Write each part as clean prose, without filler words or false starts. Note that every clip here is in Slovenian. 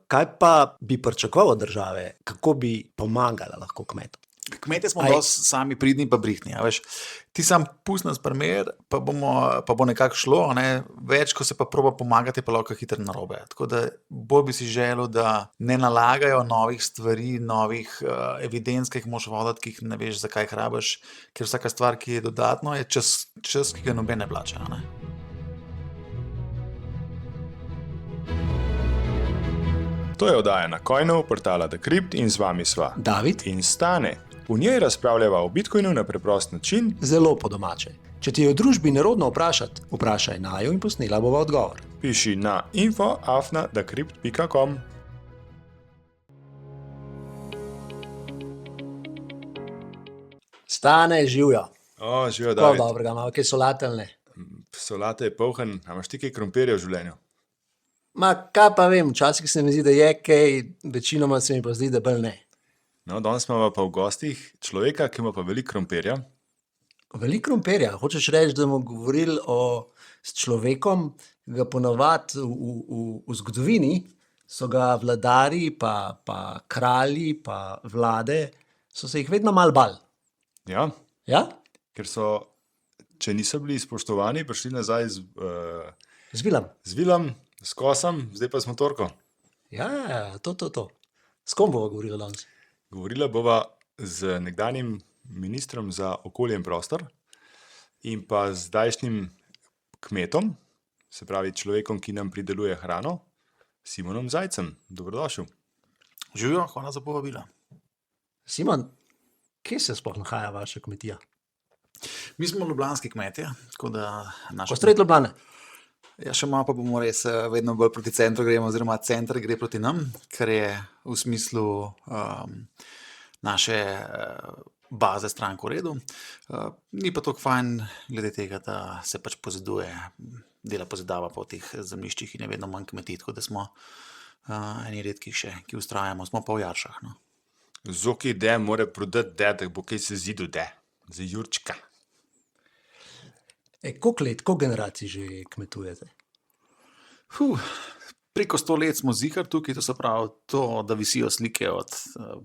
kaj pa bi pričakoval od države, kako bi pomagala lahko kmetom? Kmetje smo dosti sami pridni pa brihtni. Veš, ti sam pust nas primer, pa bo nekako šlo, ne? Več, ko se pa proba pomagati, pa lahko hitro narobe. Tako da bolj bi si želel, da ne nalagajo novih stvari, novih evidenc, ki jih moraš voditi, ki jih ne veš, zakaj jih rabiš, ker vsaka stvar, ki je dodatno, je čas, ki ga noben ne plača. Ne? To je oddaja na Coinu, portala Decrypt in z vami sva David in Stane. V njej razpravljava o Bitcoinu na preprost način. Zelo po domače. Če ti je v družbi nerodno vprašati, vprašaj naju in posnela bova odgovor. Piši na info@decrypt.com. Stane, živjo. Živijo, Prav David. dobrega, malo kaj solatelne. Solate je polhen, a imaš ti kaj krompirja v življenju? Ma, kaj pa vem, včasih se mi zdi, da je kaj, večinoma se mi pa zdi, da bolj ne. No, danes imamo pa v gostih človeka, ki ima pa veliko krompirja. Veliko krompirja. Hočeš reči, da bomo govorili s človekom, ki ga ponavadi v zgodovini so ga vladari, pa kralji, pa vlade, so se jih vedno malo bali. Ja, Ja? ker so, če niso bili spoštovani, prišli nazaj Z vilom. z vilom, s kosom, zdaj pa s motorko. Ja, to. S kom bova govorila danes? Govorila bova z nekdanjim ministrom za okolje in prostor in pa z zdajšnjim kmetom, se pravi človekom, ki nam prideluje hrano, Simonom Zajcem. Dobrodošel. Živijo, hvala za povabilo. Simon, kje se sploh nahaja vaša kmetija? Mi smo ljubljanski kmetje, tako da Ostred Ljubljane. Ja, še malo pa bomo res vedno bolj proti centru gremo, oziroma center gre proti nam, kar je v smislu naše baze strank v redu. Ni pa tako fajn glede tega, da se pač poziduje, dela pozidava po teh zemljiščih in je vedno manj kmetij, tako da smo eni redkih še, ki ustrajamo, smo pa v Jaršah. No. Zoki de mora prodati de, da bo kaj se zidu de. Za Jurčka. Koliko let, koliko generacij že kmetujete? Preko 100 let smo zihar tukaj, to se pravi to, da visijo slike od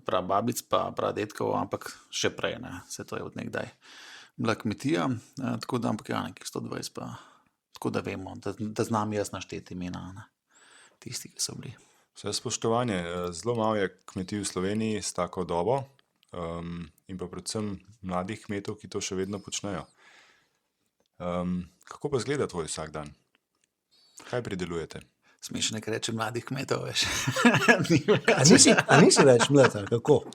prababic pa pradetkov, ampak še prej, ne, vse to je od nekdaj bila kmetija, tako da, ampak ja, nekih 120 pa, tako da vemo, da znam jaz našteti imena, ne, tisti, ki so bili. Vse spoštovanje, zelo malo je kmetij v Sloveniji s tako dobo in pa predvsem mladih kmetov, ki to še vedno počnejo. Kako pa izgleda tvoj vsak dan? Kaj pridelujete? Smešno je, ker reče mladih kmetov, veš. A nisi več mlad, ali kako?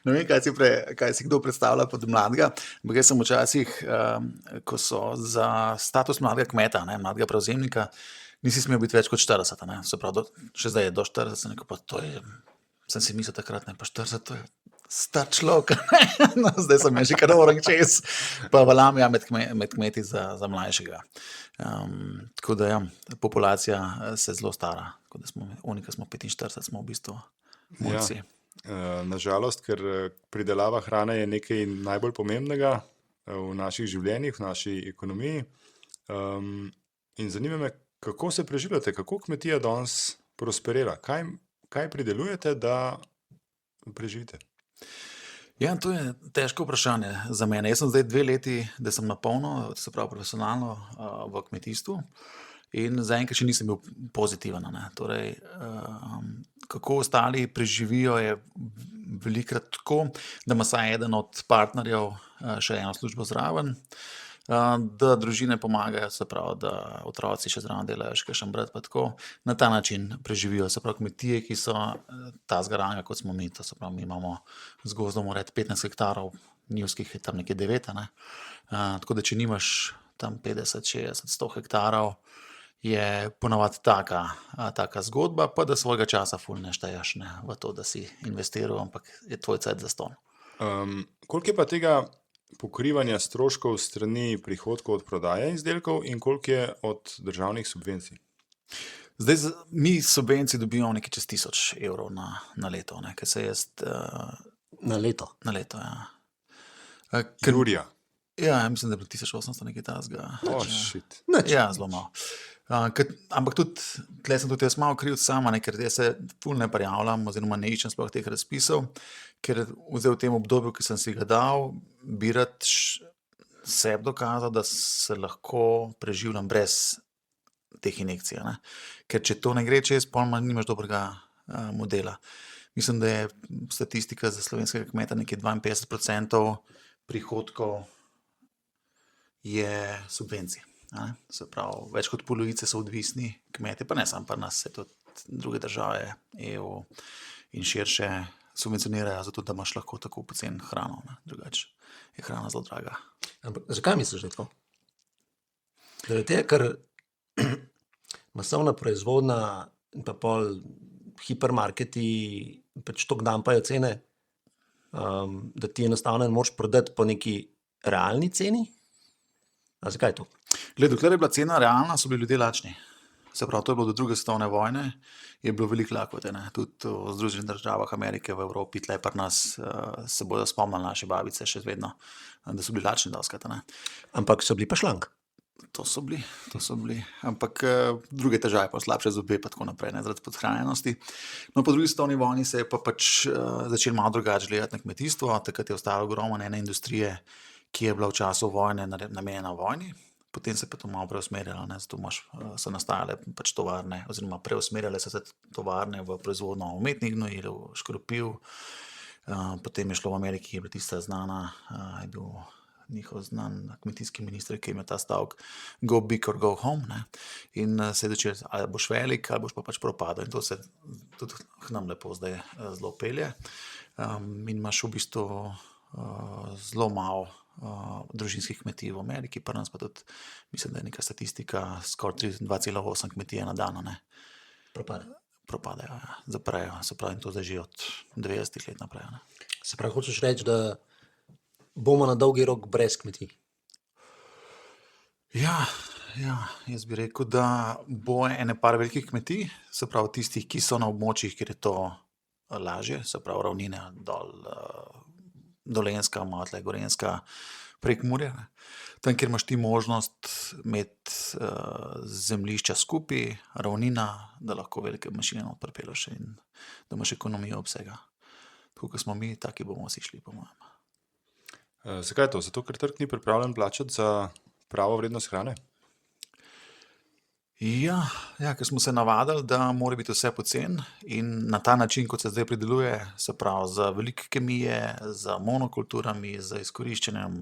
Ne vem, kaj si kdo predstavlja pod mladega, ampak jaz sem včasih, ko so za status mladega kmeta, ne, mladega prevzemnika, nisi smel biti več kot 40, ne, se pravi, še zdaj je do 40, neko pa to je, sem si mislil takrat, ne, pa 40, to je star človek, no, zdaj sem že kar orang čez, pa valam ja med kmeti za mlajšega. Tako da ja, populacija se zelo stara, tako da smo, oni, ki smo 45, smo v bistvu mulci. Nažalost, ker pridelava hrane je nekaj najbolj pomembnega v naših življenjih, v naši ekonomiji. In zanima me, kako se preživljate, kako kmetija danes prosperira? Kaj pridelujete, da preživite? Ja, to je težko vprašanje za mene. Jaz sem zdaj 2 leti, da sem na polno, se pravi profesionalno v kmetijstvu in zaenkrat še nisem bil pozitiven. Ne. Torej, kako ostali preživijo je velikrat tako, da ima vsaj eden od partnerjev še eno službo zraven, da družine pomagajo, se pravi, da otroci še zraven delajo, še kakšen brat pa tako. Na ta način preživijo, se pravi, kmetije, ki so tazga ranga, kot smo mi, to se pravi, mi imamo z gozdom 15 hektarov, njivskih je tam nekje 9, ne. Tako da, če nimaš tam 50, 60, 100 hektarov, je ponavadi taka zgodba, pa da svojega časa ful ne šteješ, ne, v to, da si investiral, ampak je tvoj cajt zastonj. Koliko je pa tega pokrivanja stroškov strani prihodkov od prodaje izdelkov in koliko je od državnih subvencij? Zdaj, mi subvencij dobimo nekaj čez 1000 evrov na leto, ne, ker se jaz... Na leto? Na leto, ja. Jurija? Ja, mislim, da je bilo 1800 nekaj tazga. Shit. Ja, zelo malo. Ampak tudi, tle sem tudi jaz malo kriv sama, ne, ker jaz se ful ne prijavljam oziroma ne iščem sploh teh razpisov, ker v tem obdobju, ki sem si ga dal, bi rad sebi dokazal, da se lahko preživljam brez teh injekcij, ne. Ker če to ne gre čez, pol nimaš dobrega modela. Mislim, da je statistika za slovenskega kmeta nekje 52% prihodkov je subvencij. Ne? Se pravi, več kot polovice so odvisni kmeti, pa ne samo pri nas, se tudi druge države EU in širše subvencionirajo, zato da imaš lahko tako poceni hrano, ne? Drugače je hrana zelo draga. Ampak zakaj misliš, da je tako? Zaradi tega, ker masovna proizvodnja in pa pol hipermarketi pač toliko dampajo cene, da ti enostavno ne moreš prodati po neki realni ceni? A zakaj je to? Glej, dokler je bila cena realna, so bili ljudje lačni. Se pravi, to je bilo do druge svetovne vojne, je bilo veliko lakote, ne. Tudi v Združenih državah Amerike, v Evropi, tle pri nas se bodo spomnili naše babice še vedno, da so bili lačni dostikrat, ne. Ampak so bili pa šlank. To so bili, ampak druge težave, pa slabše zobe pa tako naprej, ne, zaradi podhranjenosti. No, po drugi svetovni vojni se je pa pač začelo malo drugače gledati na kmetijstvo, takrat je ostalo ogromno ene industrije, ki je bila v času vojne namenjena vojni, potem se je pa to malo preusmerjalo, ne, zato so nastajale pač tovarne, oziroma preusmerjale so se tovarne v proizvodnjo umetnih gnojil, škropiv, potem je šlo v Ameriki, ki je bila tista znana, je bil njihov znan kmetijski minister, ki je imel ta stavek go big or go home, ne, in se je začelo, ali boš velik, ali boš pa pač propadel, in to se tudi k nam lepo zdaj zelo pelje, in imaš v bistvu zelo malo družinskih kmetij v Ameriki, pri nas pa tudi, mislim, da je neka statistika, skoraj 2,8 kmetije na dan, ne. Propadajo, ja, zaprejo, se pravi, in to zdaj že od 90 let naprej, ne. Se pravi, hočeš reči, da bomo na dolgi rok brez kmetij? Ja, jaz bi rekel, da bo ene par velikih kmetij, se pravi tistih, ki so na območjih, kjer je to lažje, se pravi ravnine dol, Dolenjska, malo tle Gorenjska, Prekmurje, ne. Tam, kjer imaš ti možnost imeti zemljišča skupaj, ravnina, da lahko velike mašine not pripeljaš in da imaš ekonomijo obsega. Tako kot smo mi, taki bomo vsi šli, po mojem. Zakaj je to? Zato, ker trg ni pripravljen plačati za pravo vrednost hrane? Ja, ker smo se navadili, da mora biti vse poceni in na ta način, kot se zdaj prideluje, se pravi za velike kemije, za monokulturami, za izkoriščanjem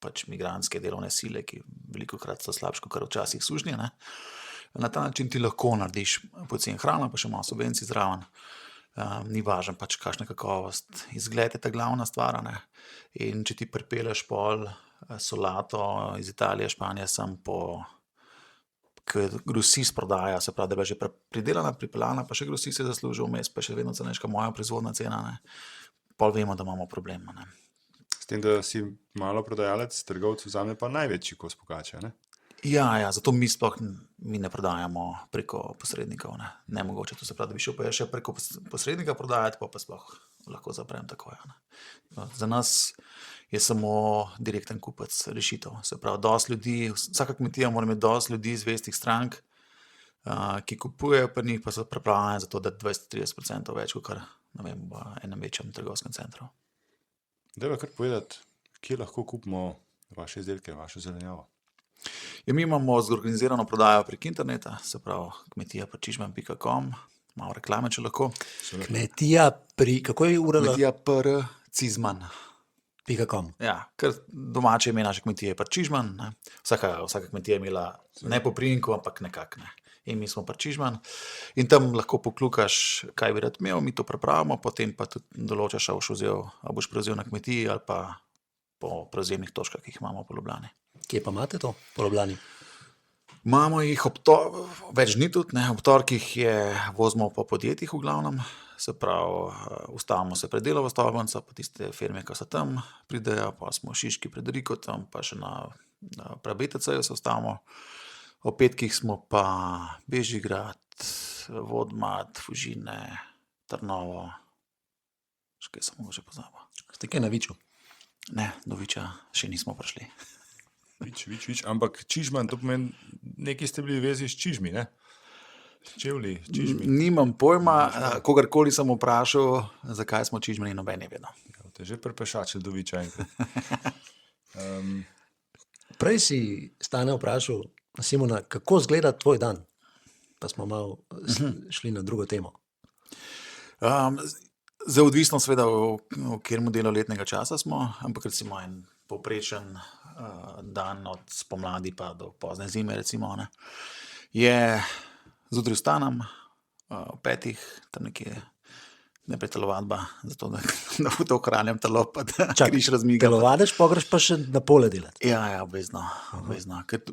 pač migrantske delovne sile, ki velikokrat so slabše kakor včasih sužnji, ne. Na ta način ti lahko narediš poceni hrano, pa še malo subvencij zraven. Ni važno pač kakšna kakovost. Izgled je ta glavna stvar, ne. In če ti pripelješ pol solato iz Italije, Španije sem ki grosist prodaja, se pravi, da je bila že pridelana, pripeljana, pa še grosist je zaslužil vmes, pa še vedno cenejša moja proizvodna cena, ne. Pol vemo, da imamo problem, ne. S tem, da si malo prodajalec, trgovec vzame pa največji kos pogače, ne? Ja, zato mi sploh ne prodajamo preko posrednikov, ne. Nemogoče, to se pravi, da bi šel pa še preko posrednika prodajati, pa sploh lahko zaprem takoj, ne. Za nas je samo direkten kupec rešitev. Se pravi, dosti ljudi, vsaka kmetija mora imeti dosti ljudi, zvestih strank, ki kupujejo pri njih, pa so pripravljeni za to, da 20-30% več, kakor, ne vem, v enem večjem trgovskem centru. Dajva kar povedati, kje lahko kupimo vaše izdelke, vašo zelenjavo? Ja, mi imamo zorganizirano prodajo prek interneta, se pravi kmetija.čižman.com, malo reklame, če lahko. Kmetija kako je URL? Kmetija.Cizman. .com. Ja, ker domače ime naše kmetije je pa Čižman, ne. Vsaka kmetija je imela ne po priimku, ampak nekako, ne. In mi smo pa Čižman in tam lahko poklukaš, kaj bi rad imel, mi to pripravimo, potem pa tudi določaš, a boš prevzel na kmetiji ali pa po prevzemnih točkah, ki jih imamo po Ljubljani. Kje pa imate to po Ljubljani? Imamo jih več dni tudi, ne, ob torkih vozimo po podjetjih v glavnem, se pravi, ustavimo se pred Delovo stolpnico, pa tiste firme, ki so tam, pridejo, pa smo v Šiški pred Rikotom, pa še na BTC-ju se ustavimo. Ob petkih smo pa Bežigrad, Vodmat, Fužine, Trnovo, še kaj sem mogoče pozabil. Ste kaj na Viču? Ne, do Viča še nismo prišli. Vič. Ampak čižman, to pomeni, neki ste bili v vezi s čižmi, ne? Čevlji, čižmi. Nimam pojma, kogarkoli sem vprašal, zakaj smo čižmani, noben je vedel. Te že prepešačili do Viča enkrat. Prej si Stane vprašal Simona, kako izgleda tvoj dan? Pa smo malo šli na drugo temo. Zdaj odvisno seveda, v katerem delu letnega časa smo, ampak recimo en povprečen dan od spomladi pa do pozne zime, recimo, ne, je zjutraj vstanem ob 5, tam nekje najprej telovadba, zato da v to ohranjam telo, pa da križ razmiga. Telovadeš, pogreš pa še na pole delati. Ja, obvezno. Ker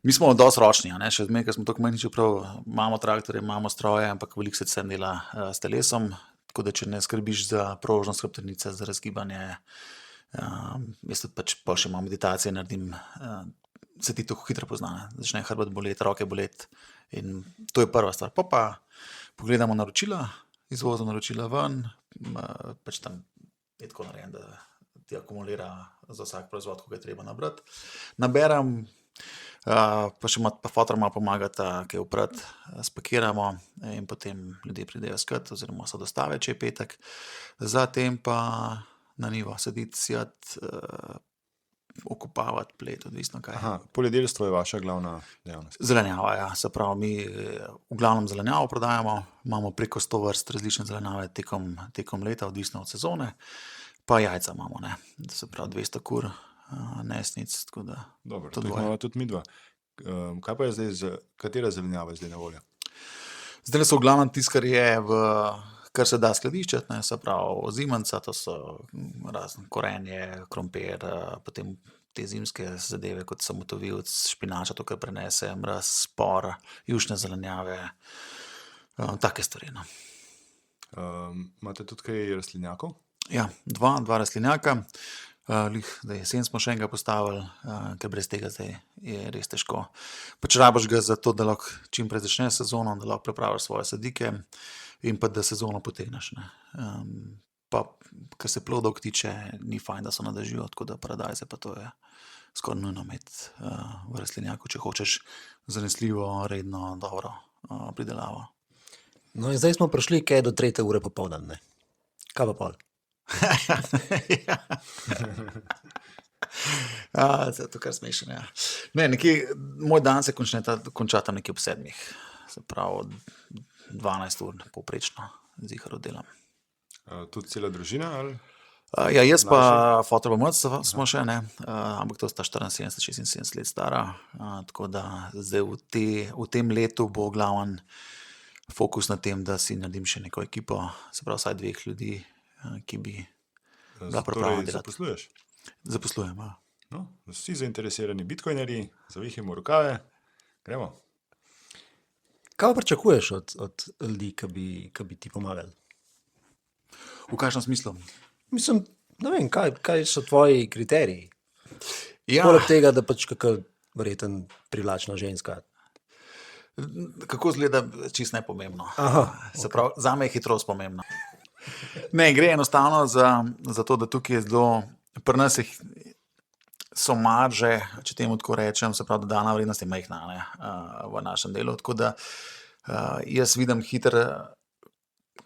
mi smo dosti ročni, a ne, še zmeraj, ker smo tako manj, čeprav imamo traktorje, imamo stroje, ampak veliko se vsem dela s telesom, tako da če ne skrbiš za prožnost hrbtenice, za razgibanje, jaz tudi pač pol še malo meditacije naredim, se ti to hitro pozna, ne. Začne hrbet boleti, roke boleti in to je prva stvar. Pa pogledamo naročila, izvozimo naročila ven, pač tam je tako narejen, da ti akumulira za vsak proizvod, ko ga je treba nabrati. Naberem, pa še pa fotor malo pomagata, kaj oprati, spakiramo in potem ljudje pridejo skat oziroma so dostave, če je petek. Zatem pa na nivo sediti, sjati, okopavati, plet, odvisno kaj. Aha, poljedelstvo je vaša glavna dejavnost. Zelenjava, ja, se pravi, mi v glavnem zelenjavo prodajamo, imamo preko 100 vrst različne zelenjave tekom leta, odvisno od sezone, pa jajca imamo, ne, se pravi 200 kur, nesnic, tako da. Dobro, to to dvoje. imamo tudi midva. Kaj pa je zdaj, katera zelenjava je zdaj na voljo? Zdaj so v glavnem tisto, kar je kar se da skladiščiti, ne, se pravi zimanca, to so razne korenje, krompir, potem te zimske zadeve, kot samotovilc, špinača, to, kar prenese, mraz, spor, jušne zelenjave, take stvari, no. Imate tudi kaj rastlinjakov? Ja, dva rastlinjaka, zdaj jesen smo še enega postavili, ker brez tega zdaj je res težko. Pač rabiš ga za to, da lahko čim prej začneš sezono, da lahko pripraviš svoje sadike in pa da sezono potegneš, ne. Pa, kar se plodov tiče, ni fajn, da so na dežju, tako da paradajze pa to je skoraj nujno imeti v rastlinjaku, če hočeš zanesljivo, redno, dobro pridelavo. No in zdaj smo prišli kaj do 3. ure popoldan, ne? Kaj pa pol? Se to kar smešno, ja. Ne, moj dan se konča tam nekje ob 7, se pravi 12 ur povprečno ziher oddelam. Tudi cela družina ali? Ja, jaz pa fotor pa mec smo še, ne, ampak to sta 74, 76 let stara, tako da zdaj v tem letu bo glaven fokus na tem, da si naredim še neko ekipo, se pravi vsaj 2 ljudi, ki bi bila pripravljena delati. Zaposluješ? Zaposlujem, ja. No, vsi zainteresirani bitcoinerji, zavihimo rokave, gremo. Kaj pričakuješ od ljudi, ki bi ti pomagali? V kakšnem smislu? Mislim, ne vem, kaj so tvoji kriteriji? Ja, Poleg tega, da pač kakor verjetno privlačna ženska. kako izgleda, čisto nepomembno. Aha, Se pravi, zame je hitrost pomembna. Ne, gre enostavno za to, da tukaj je zelo, pri nas so marže, če temu tako rečem, se pravi, dodana vrednost je majhna, ne, v našem delu, tako da jaz vidim hitro,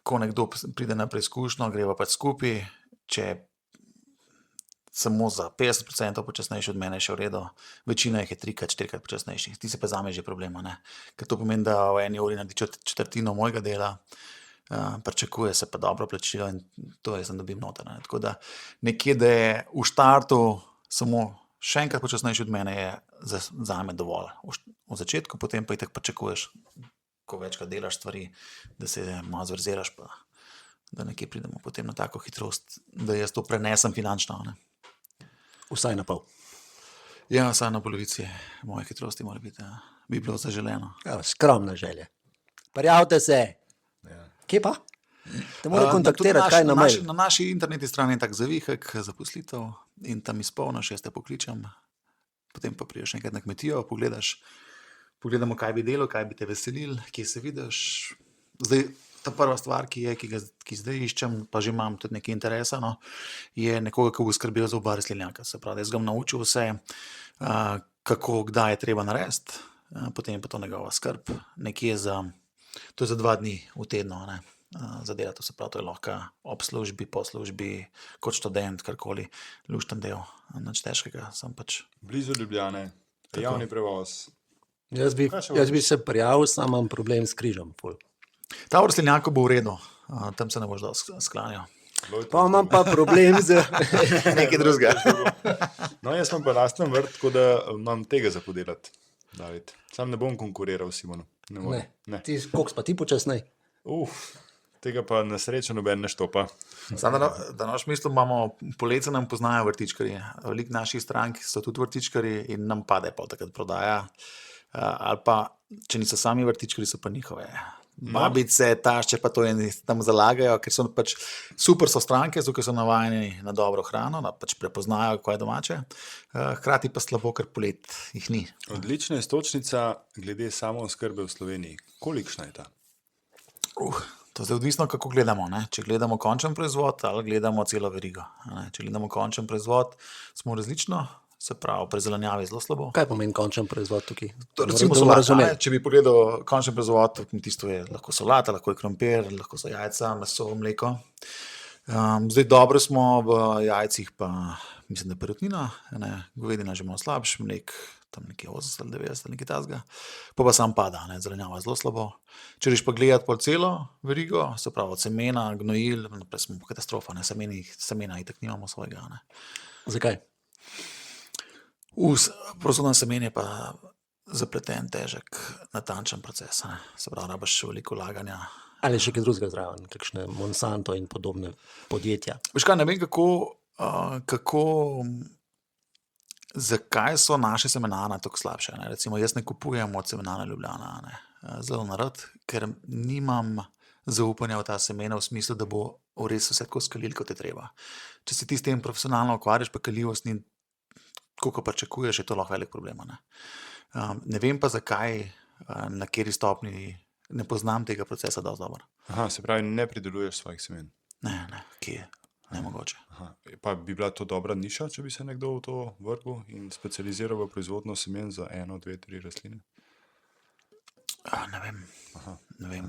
ko nekdo pride na preizkušnjo, greva pač skupaj, če samo za 50% počasnejši od mene je še v redu, večina jih je 3-krat, 4-krat počasnejših, ti se pa zame že problema, ne, ker to pomeni, da v eni uri naredi četrtino mojega dela, pričakuje se pa dobro plačilo in to jaz ne dobim noter, ne, tako da nekje, da je v štartu samo še enkrat počasnejši od mene, je zame dovolj. V začetku, potem pa itak pričakuješ, ko večkrat delaš stvari, da se malo zverziraš, pa da nekje pridemo potem na tako hitrost, da jaz to prenesem finančno, ne. Vsaj na pol. Ja, vsaj na polovici moje hitrosti mora biti, ja. Bi bilo zaželeno. Ja, skromne želje. Prijavite se. Ja. Kje pa? Te mora kontaktirati, kaj na mail. Na naši internetni strani je tak zavihek, zaposlitev in tam izpolniš, jaz te pokličem, potem pa prideš enkrat na kmetijo, pogledamo, kaj bi delal, kaj bi te veselil, kje se vidiš. Zdaj, ta prva stvar, ki zdaj iščem, pa že imam tudi nekaj interesa, no, je nekoga, ki bo skrbel za oba rastlinjaka. Se pravi, jaz ga bom naučil vse, kako, kdaj je treba narediti, potem je pa to njegova skrb. To je za 2 dni v tednu, ne, za delati. Se pravi, to je lahko ob službi, po službi, kot študent, karkoli, lušten del, nič težkega, sem pač. Blizu Ljubljane, javni prevoz. Jaz bi se prijavil, sam imam problem s križem. Ful. Ta v rastlinjaku bo v redu, tam se ne boš dosti sklanjal. Pa imam pa problem z... Nekaj drugega. No, jaz imam pa lasten vrt, tako da imam tega za podelati, David. Sam ne bom konkuriral Simonu. Ne morem. Ne. Koliko pa ti počasnej? Tega pa na srečo noben ne štopa. Samo da naš mislu imamo, poletje nam poznajo vrtičkarji. Veliko naših strank so tudi vrtičkarji in nam pade pa takrat prodaja. Ali pa, če niso sami vrtičkarji, so pa njihove. Babice, tašče pa to tam zalagajo, ker so pač super so stranke, zato so navajeni na dobro hrano, da pač prepoznajo, kaj je domače. Hkrati pa slabo, ker polet jih ni. Odlična iztočnica glede samooskrbe v Sloveniji. Kolikšna je ta? To je odvisno, kako gledamo. Ne? Če gledamo končen proizvod ali gledamo celo verigo. Ne? Če gledamo končen proizvod, smo različno. Se pravi, pri zelenjavi zelo slabo. Kaj pomeni končen proizvod tukaj? Recimo solata, če bi pogledal končen proizvod, v kmetijstvu je lahko solata, lahko je krompir, lahko so jajca, meso, mleko. Zdaj dobro smo v jajcih, pa mislim, da perutnina, govedina že malo slabš, mlek tam nekje 80 ali 90 ali nekaj tasga, pa sam pada, zelenjava zelo slabo. Če reš pa gledati po celo verigo, se pravi od semena, gnojil, naprej smo katastrofa, semena itak nimamo svojega. Ne. Zakaj? Proizvodnja semen je pa zapleten, težek, natančen proces. Ne. Se pravi, rabiš veliko vlaganja. Ali še kaj drugega zraven, kakšne Monsanto in podobne podjetja? Veš kaj, ne vem zakaj so naše semenarne tako slabše. Ne. Recimo, jaz ne kupujem od Semenarne Ljubljana, ne. Zelo narad, ker nimam zaupanja v ta semena v smislu, da bo res vse tako skalil, kot je treba. Če se ti s tem profesionalno ukvarjaš, pa kaljivost ni, koliko pričakuješ, je to lahko velik problem. Ne vem pa zakaj, na kateri stopni, ne poznam tega procesa dosti dobro. Aha, se pravi, ne prideluješ svojih semen. Ne, kje je? Nemogoče. Aha. Pa bi bila to dobra niša, če bi se nekdo v to vrgel in specializiral v proizvodnjo semen za 1, 2, 3 rastline? Ne vem.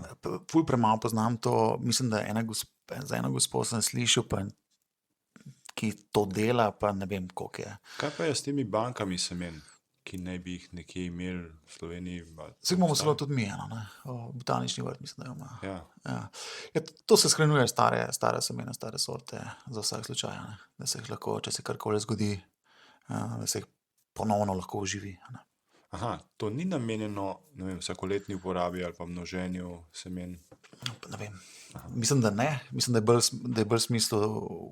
Ful premalo poznam to. Mislim, da za eno gospo sem slišal, pa ki to dela, pa ne vem, koliko je. Kaj pa je s temi bankami semen, ki naj bi jih nekje imeli v Sloveniji? Vsi imamo celo tudi mi eno, botanični vrt, mislim, da jo ima. Ja. To se shranjuje stare semena, stare sorte za vsak slučaj, da se jih lahko, če se karkoli zgodi, da se jih ponovno lahko oživi. Aha, to ni namenjeno, ne vem, vsakoletni uporabi ali pa množenju semen? Ne vem. Mislim, da ne. Mislim, da je bolj smisel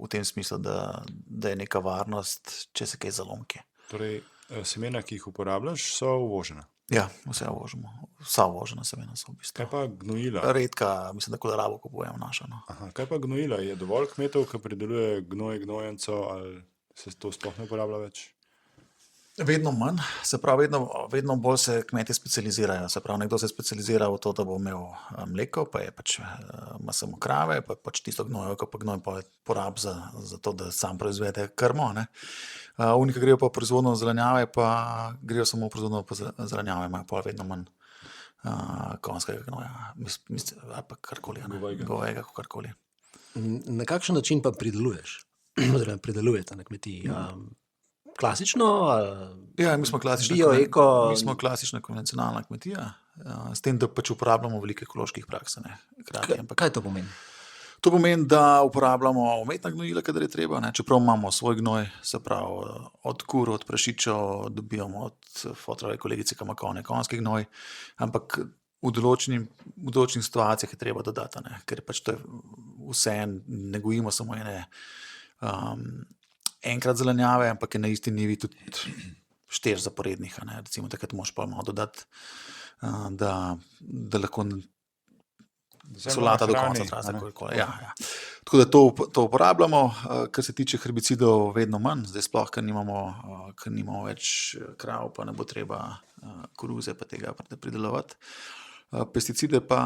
v tem smislu, da je neka varnost, če se kaj zalomke. Torej, semena, ki jih uporabljaš, so uvožena? Ja, vse uvožemo. Vsa uvožena semena so v bistvu. Kaj pa gnojila? Redka, mislim, da kolerabo kupujem našo. Aha, kaj pa gnojila? Je dovolj kmetov, ki prideluje gnojenco, ali se to sploh ne uporablja več? Vedno manj, se pravi, vedno bolj se kmetje specializirajo. Se pravi, nekdo se specializira v to, da bo imel mleko, pa je pač ima samo krave, pa pač tisto gnojevko, pa gnoj porab za to, da sam proizvede krmo. Unika grejo pa v proizvodno zelenjave, pa grejo samo v proizvodno zelenjave, imajo pa vedno manj konjskega gnoja, ali pa karkoli, govejega, karkoli. Na kakšen način pa prideluješ? Oziroma pridelujete na kmetiji? Klasično? Ja, mi smo klasična konvencionalna kmetija, s tem, da pač uporabljamo veliko ekoloških praks. Kaj to pomeni? To pomeni, da uporabljamo umetna gnojila, kadar je treba, čeprav imamo svoj gnoj, se pravi od kur, od prašičev, dobivamo od fotrove kolegice Kamakovne konjski gnoj, ampak v določenih situacijah je treba dodati, ker pač to je vse, ne gojimo samo enkrat zelenjave, ampak je na isti nivi tudi 4 zaporednih. Recimo takrat moraš pa malo dodati, da lahko solata do konca traja. Ja. Tako da to uporabljamo, kar se tiče herbicidov vedno manj, zdaj sploh, ker nimamo več krav, pa ne bo treba koruze pa tega pridelovati. Pesticide pa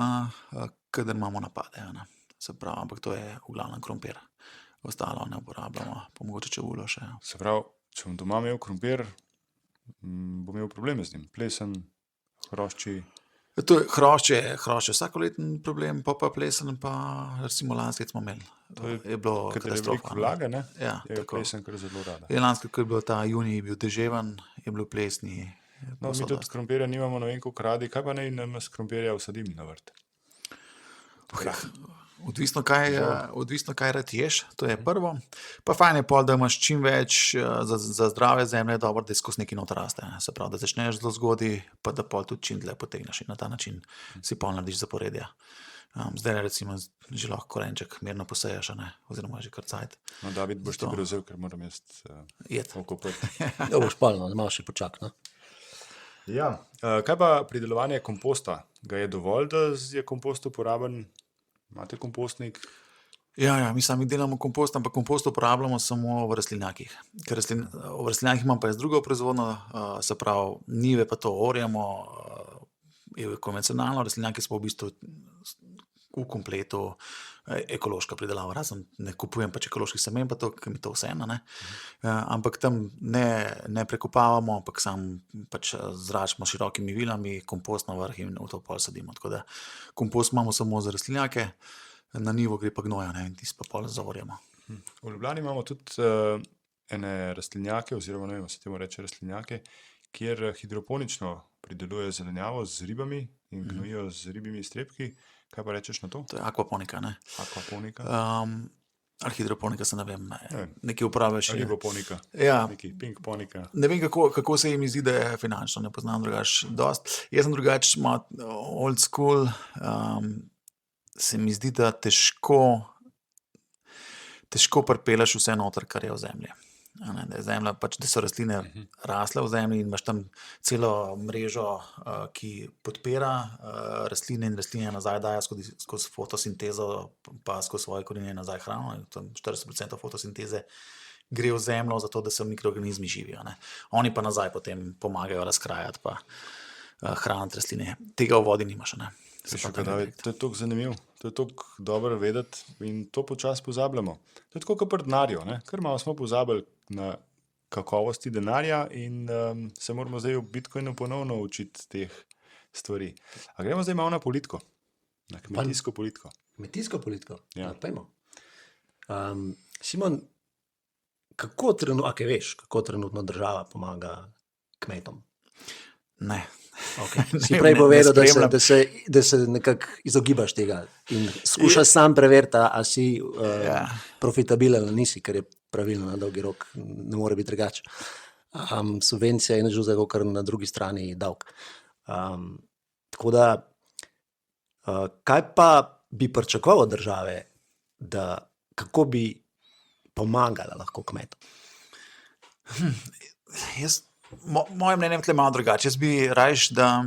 kadar imamo napade. Ne. Se pravi, ampak to je v glavnem krompir. Ostalo ne uporabljamo, pa mogoče čebulo še. Se pravi, če bom doma imel krompir, bom imel probleme z njim. Plesen, hrošči. To je hrošč je vsakoleten problem, pa plesen, pa recimo lansko leto smo imeli. Je bilo Ker je katastrofa. veliko vlage, ne? Ja, Je tako. plesen kar zelo rada. Je lansko, ko je bil ta junij bil deževen, je bilo plesni. No, mi tudi krompirja nimamo, ne vem koliko radi. Kaj pa naj nas krompirja vsadim na vrt? Odvisno, kaj rad ješ, to je prvo. Pa fajn je pol, da imaš čim več za zdrave zemlje, je dobro, da skozi nekaj not raste. Se pravi, da začneš zelo zgodaj, pa da pol tudi čim dlje potegneš in na ta način si pol narediš zaporedja. Zdaj recimo že lahko korenček mirno poseješ, oziroma že kar cajt. No, David, boš ti Zato- prevzel, ker moram jaz Jed. okopati. Ja, boš palno, malo še počak. No? Ja. Kaj pa pridelovanje komposta? Ga je dovolj, da je kompost uporaben? Imate kompostnik? Ja, mi sami delamo kompost, ampak kompost uporabljamo samo v rastlinjakih. Ker v rastlinjakih imam pa jaz drugo proizvodno, se pravi, njive pa to orjamo, je konvencionalno, rastlinjaki smo v bistvu v kompletu ekološka pridelava, razen ne kupujem pač ekoloških semen, pa to, ker mi to vseeno, ne. Ampak tam ne prekopavamo, ampak sam pač zračimo s širokimi vilami, kompost na vrh in v to pol sadimo. Tako da kompost imamo samo za rastlinjake, na njivo gre pa gnoja, in tisto pa pol zavorjamo. V Ljubljani imamo tudi ene rastlinjake, oziroma ne vem, se temu reče rastlinjake, kjer hidroponično pridelujejo zelenjavo z ribami in gnojijo z ribjimi iztrebki. Kaj pa rečeš na to? To je akvaponika, ne. Akvaponika? Ali hidroponika, se ne vem, Ne. nekaj uporabljaš. Riboponika? Ja, Neki pingponika? ne vem, kako se jim izide finančno, ne poznam drugače dost. Jaz sem drugače malo old school, se mi zdi, da težko pripeleš vse noter, kar je v zemlji. Da je zemlja, pač, da so rastline rasle v zemlji in imaš tam celo mrežo, ki podpira rastline in rastline nazaj daje skozi fotosintezo, pa skozi svoje korenine nazaj hrano. Tam 40% fotosinteze gre v zemljo, zato da se mikroorganizmi živijo. Ne. Oni pa nazaj potem pomagajo razkrajati pa hraniti rastline. Tega v vodi nimaš. Ne. Se Veš, pravi, kaj, da David, to je toliko zanimivo, to je toliko dobro vedeti in to počasi pozabljamo. To je tako kot pri denarju, ne? Kar malo smo pozabili na kakovosti denarja in se moramo zdaj v Bitcoinu ponovno učiti teh stvari. A gremo zdaj malo na politiko, na kmetijsko politiko. Kmetijsko politiko? Ja. Pojmo. Simon, kako trenutno država pomaga kmetom? Ne. Okay. Si Ne, prej ne povedal, spremljam. da se nekako izogibaš tega in skušaš sam preveriti, a si Ja. profitabilen ali nisi, ker je pravilno na dolgi rok, ne more biti drugače. Subvencija je nežuza, kar na drugi strani davek. Tako da, kaj pa bi pričakoval od države, kako bi pomagala lahko kmetom? Moje mnenje je tle malo drugače. Jaz bi rajš, da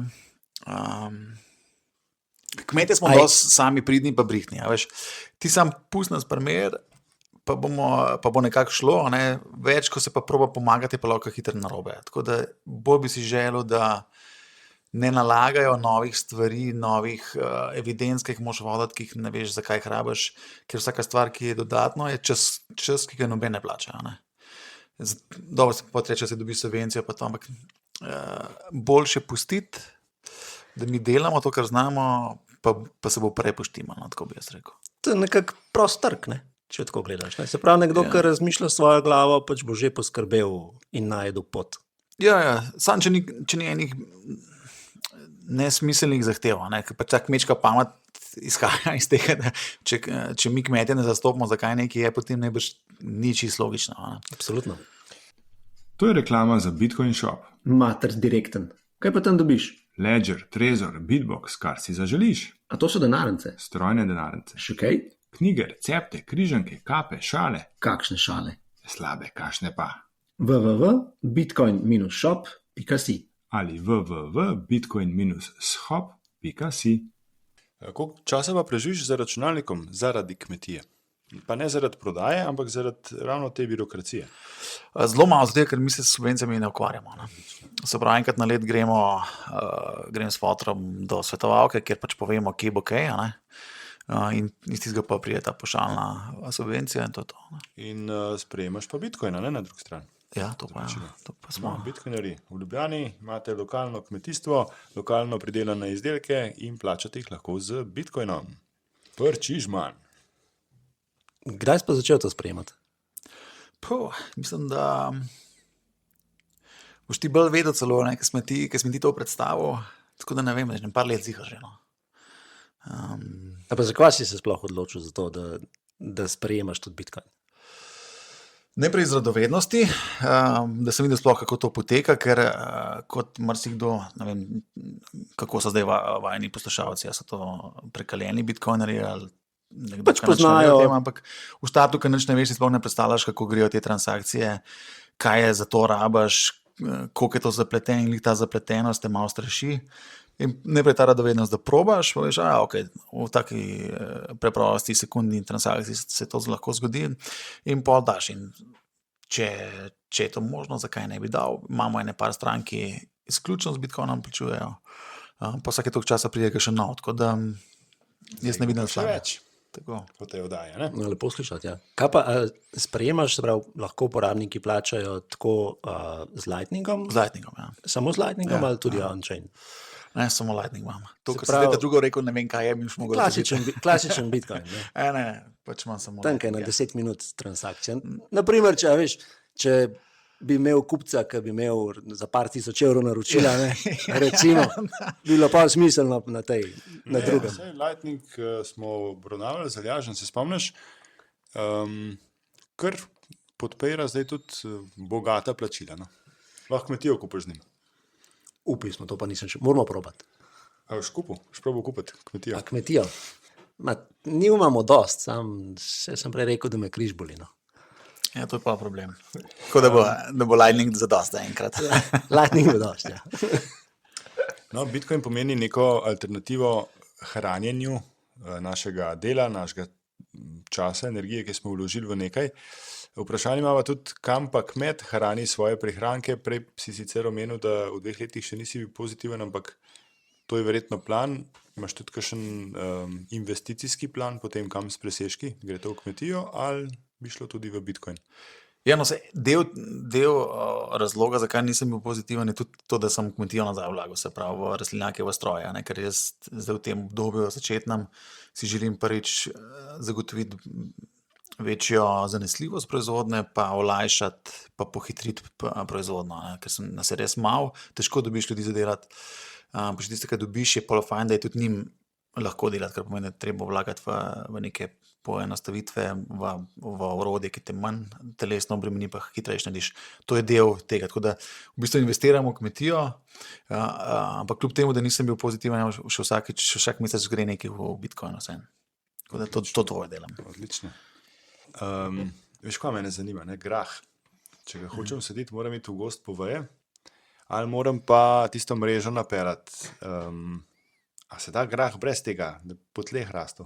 kmetje smo dosti sami pridni pa brihtni. Veš. Ti sam pusti nas primer, pa bo nekako šlo, ne? Več, ko se pa proba pomagati, pa lahko hitro narobe. Tako da bolj bi si želel, da ne nalagajo novih stvari, novih evidenc, ki jih moraš voditi, ki jih ne veš, zakaj jih rabiš, ker vsaka stvar, ki je dodatno, je čas, ki ga noben ne plača. Ne? Dobro se potreče, da se dobi subvencijo, pa to, ampak boljše pustiti, da mi delamo to, kar znamo, pa se bo prej poštimalo, tako bi jaz rekel. To je nekako prost trg, ne? Če tako gledaš. Ne? Se pravi, nekdo, ki razmišlja svojo glavo, pač bo že poskrbel in najdel pot. Ja, samo če ni enih nesmiselnih zahtev, ne? Ker pač ta kmečka pamet izhaja iz tega, da če mi kmetje ne zastopimo, zakaj nekaj je, potem najbrž ni čisto logično. Ne? Absolutno. To je reklama za Bitcoin Shop. Mater direkten. Kaj pa tam dobiš? Ledger, Trezor, Bitbox, kar si zaželiš. A to so denarnice? Strojne denarnice. Še kaj? Knjige, recepte, križanke, kape, šale. Kakšne šale? Slabe, kašne pa. www.bitcoin-shop.si Ali www.bitcoin-shop.si. Koliko časa pa preživiš za računalnikom zaradi kmetije? Pa ne zaradi prodaje, ampak zaradi ravno te birokracije. Zelo malo, zato, ker mi se s subvencijami ne ukvarjamo. Ne. Se pravi, enkrat na let grem s fotom do svetovalke, kjer pač povemo, kje bo kaj. In iz tistega pa pride ta pošaljna subvencija in to je to. Ne. In sprejemaš pa bitcoina, ne, na drugi strani. Ja, to pa smo. No, bitcoinari v Ljubljani imate lokalno kmetijstvo, lokalno pridelane izdelke in plačate jih lahko z bitcoinom. Prčižman. Kdaj si pa začel to sprejemati? Mislim, da boš ti bolj vedel celo, ker smo ti to predstavil, tako da ne vem, že par let ziha že. No. A pa zakaj si se sploh odločil za to, da sprejemaš tudi bitcoin? Najprej iz radovednosti, da sem videl sploh, kako to poteka, ker kot marsikdo, ne vem, kako so zdaj vajeni poslušalci, so to prekaljeni bitcoineri ali nekdo, Pač ki nič ne ve o poznajo. tem, ampak v štartu, ker nič ne veš, si sploh ne predstavljaš, kako grejo te transakcije, kaj je za to rabaš, koliko je to zapleteno in ta zapletenost te malo straši. In najprej ta radovednost, da probaš, veš, okay, v taki preprosti sekundni transakciji se to lahko zgodi in pol daš. In če je to možno, zakaj ne bi dal? Imamo ene par stran, ki izključno z bitcoinom plačujejo, pa vsake toliko časa pride še nov, tako da jaz ne vidim Še slabe. več, Tako. po tej oddaji, ne? No, lepo slišati, ja. Kaj pa sprejemaš, se pravi, lahko uporabniki plačajo tako z Lightningom? Z Lightningom, ja. Samo z Lightningom Ja, ali tudi on-chain? Ne, samo Lightning imam. To, Se kar pravi- sem drugo rekel, ne vem, kaj je, mi už mogel Klasičen bitcoin. Ne? Ne, pač imam samo Tanka je na Lightning, 10 minut transakcija. Naprimer, če bi imel kupca, ki bi imel za par tisoč evrov naročila, ne, recimo, bi bilo pa smiselno na drugem. Saj Lightning smo obravnavali, Zaljažen, se spomniš, kar podpira zdaj tudi bogata plačila. No. Lahko kmetijo kupiš z njim. Upali smo, to pa nisem še, moramo probati. A boš kupil? Boš probal kupiti kmetijo? A kmetijo? Ni imamo dost, sem prej rekel, da me križ boli. No. Ja, to je pa problem. Tako da bo Lightning zadosti enkrat. Lightning je dost, ja. No, Bitcoin pomeni neko alternativo hranjenju našega dela, našega časa, energije, ki smo vložili v nekaj. Vprašanje imamo tudi, kam pa kmet hrani svoje prihranke. Prej si sicer omenil, da v 2 letih še nisi bil pozitiven, ampak to je verjetno plan. Imaš tudi kakšen investicijski plan, potem kam s presežki? Gre to v kmetijo ali bi šlo tudi v Bitcoin? Ja, no, del razloga, zakaj nisem bil pozitiven, je tudi to, da sem kmetijo nazaj vlagal, se pravi v rastlinjake, v stroje, ne? Ker jaz zdaj v tem obdobju začetnem si želim prvič zagotoviti večjo zanesljivost proizvodnje, pa olajšati, pa pohitriti proizvodnjo, ne? Ker sem nas je res malo, težko dobiš ljudi za delati, pa še tiste, kar dobiš, je pol fajn, da je tudi njim lahko delati, ker pomeni, da treba vlagati v neke poenostavitve, v orodje, ki te manj telesno obremeni, pa hitrejš narediš. To je del tega, tako da v bistvu investiramo v kmetijo, ampak kljub temu, da nisem bil pozitiven, še vsak mesec gre nekaj v Bitcoin vse. Tako da to tvoje delam. Odlično. Veš, kaj mene zanima, ne? Grah. Če ga hočem saditi, moram iti v gost po veje, ali moram pa tisto mrežo naperati. A se da grah brez tega, da po tleh rastu?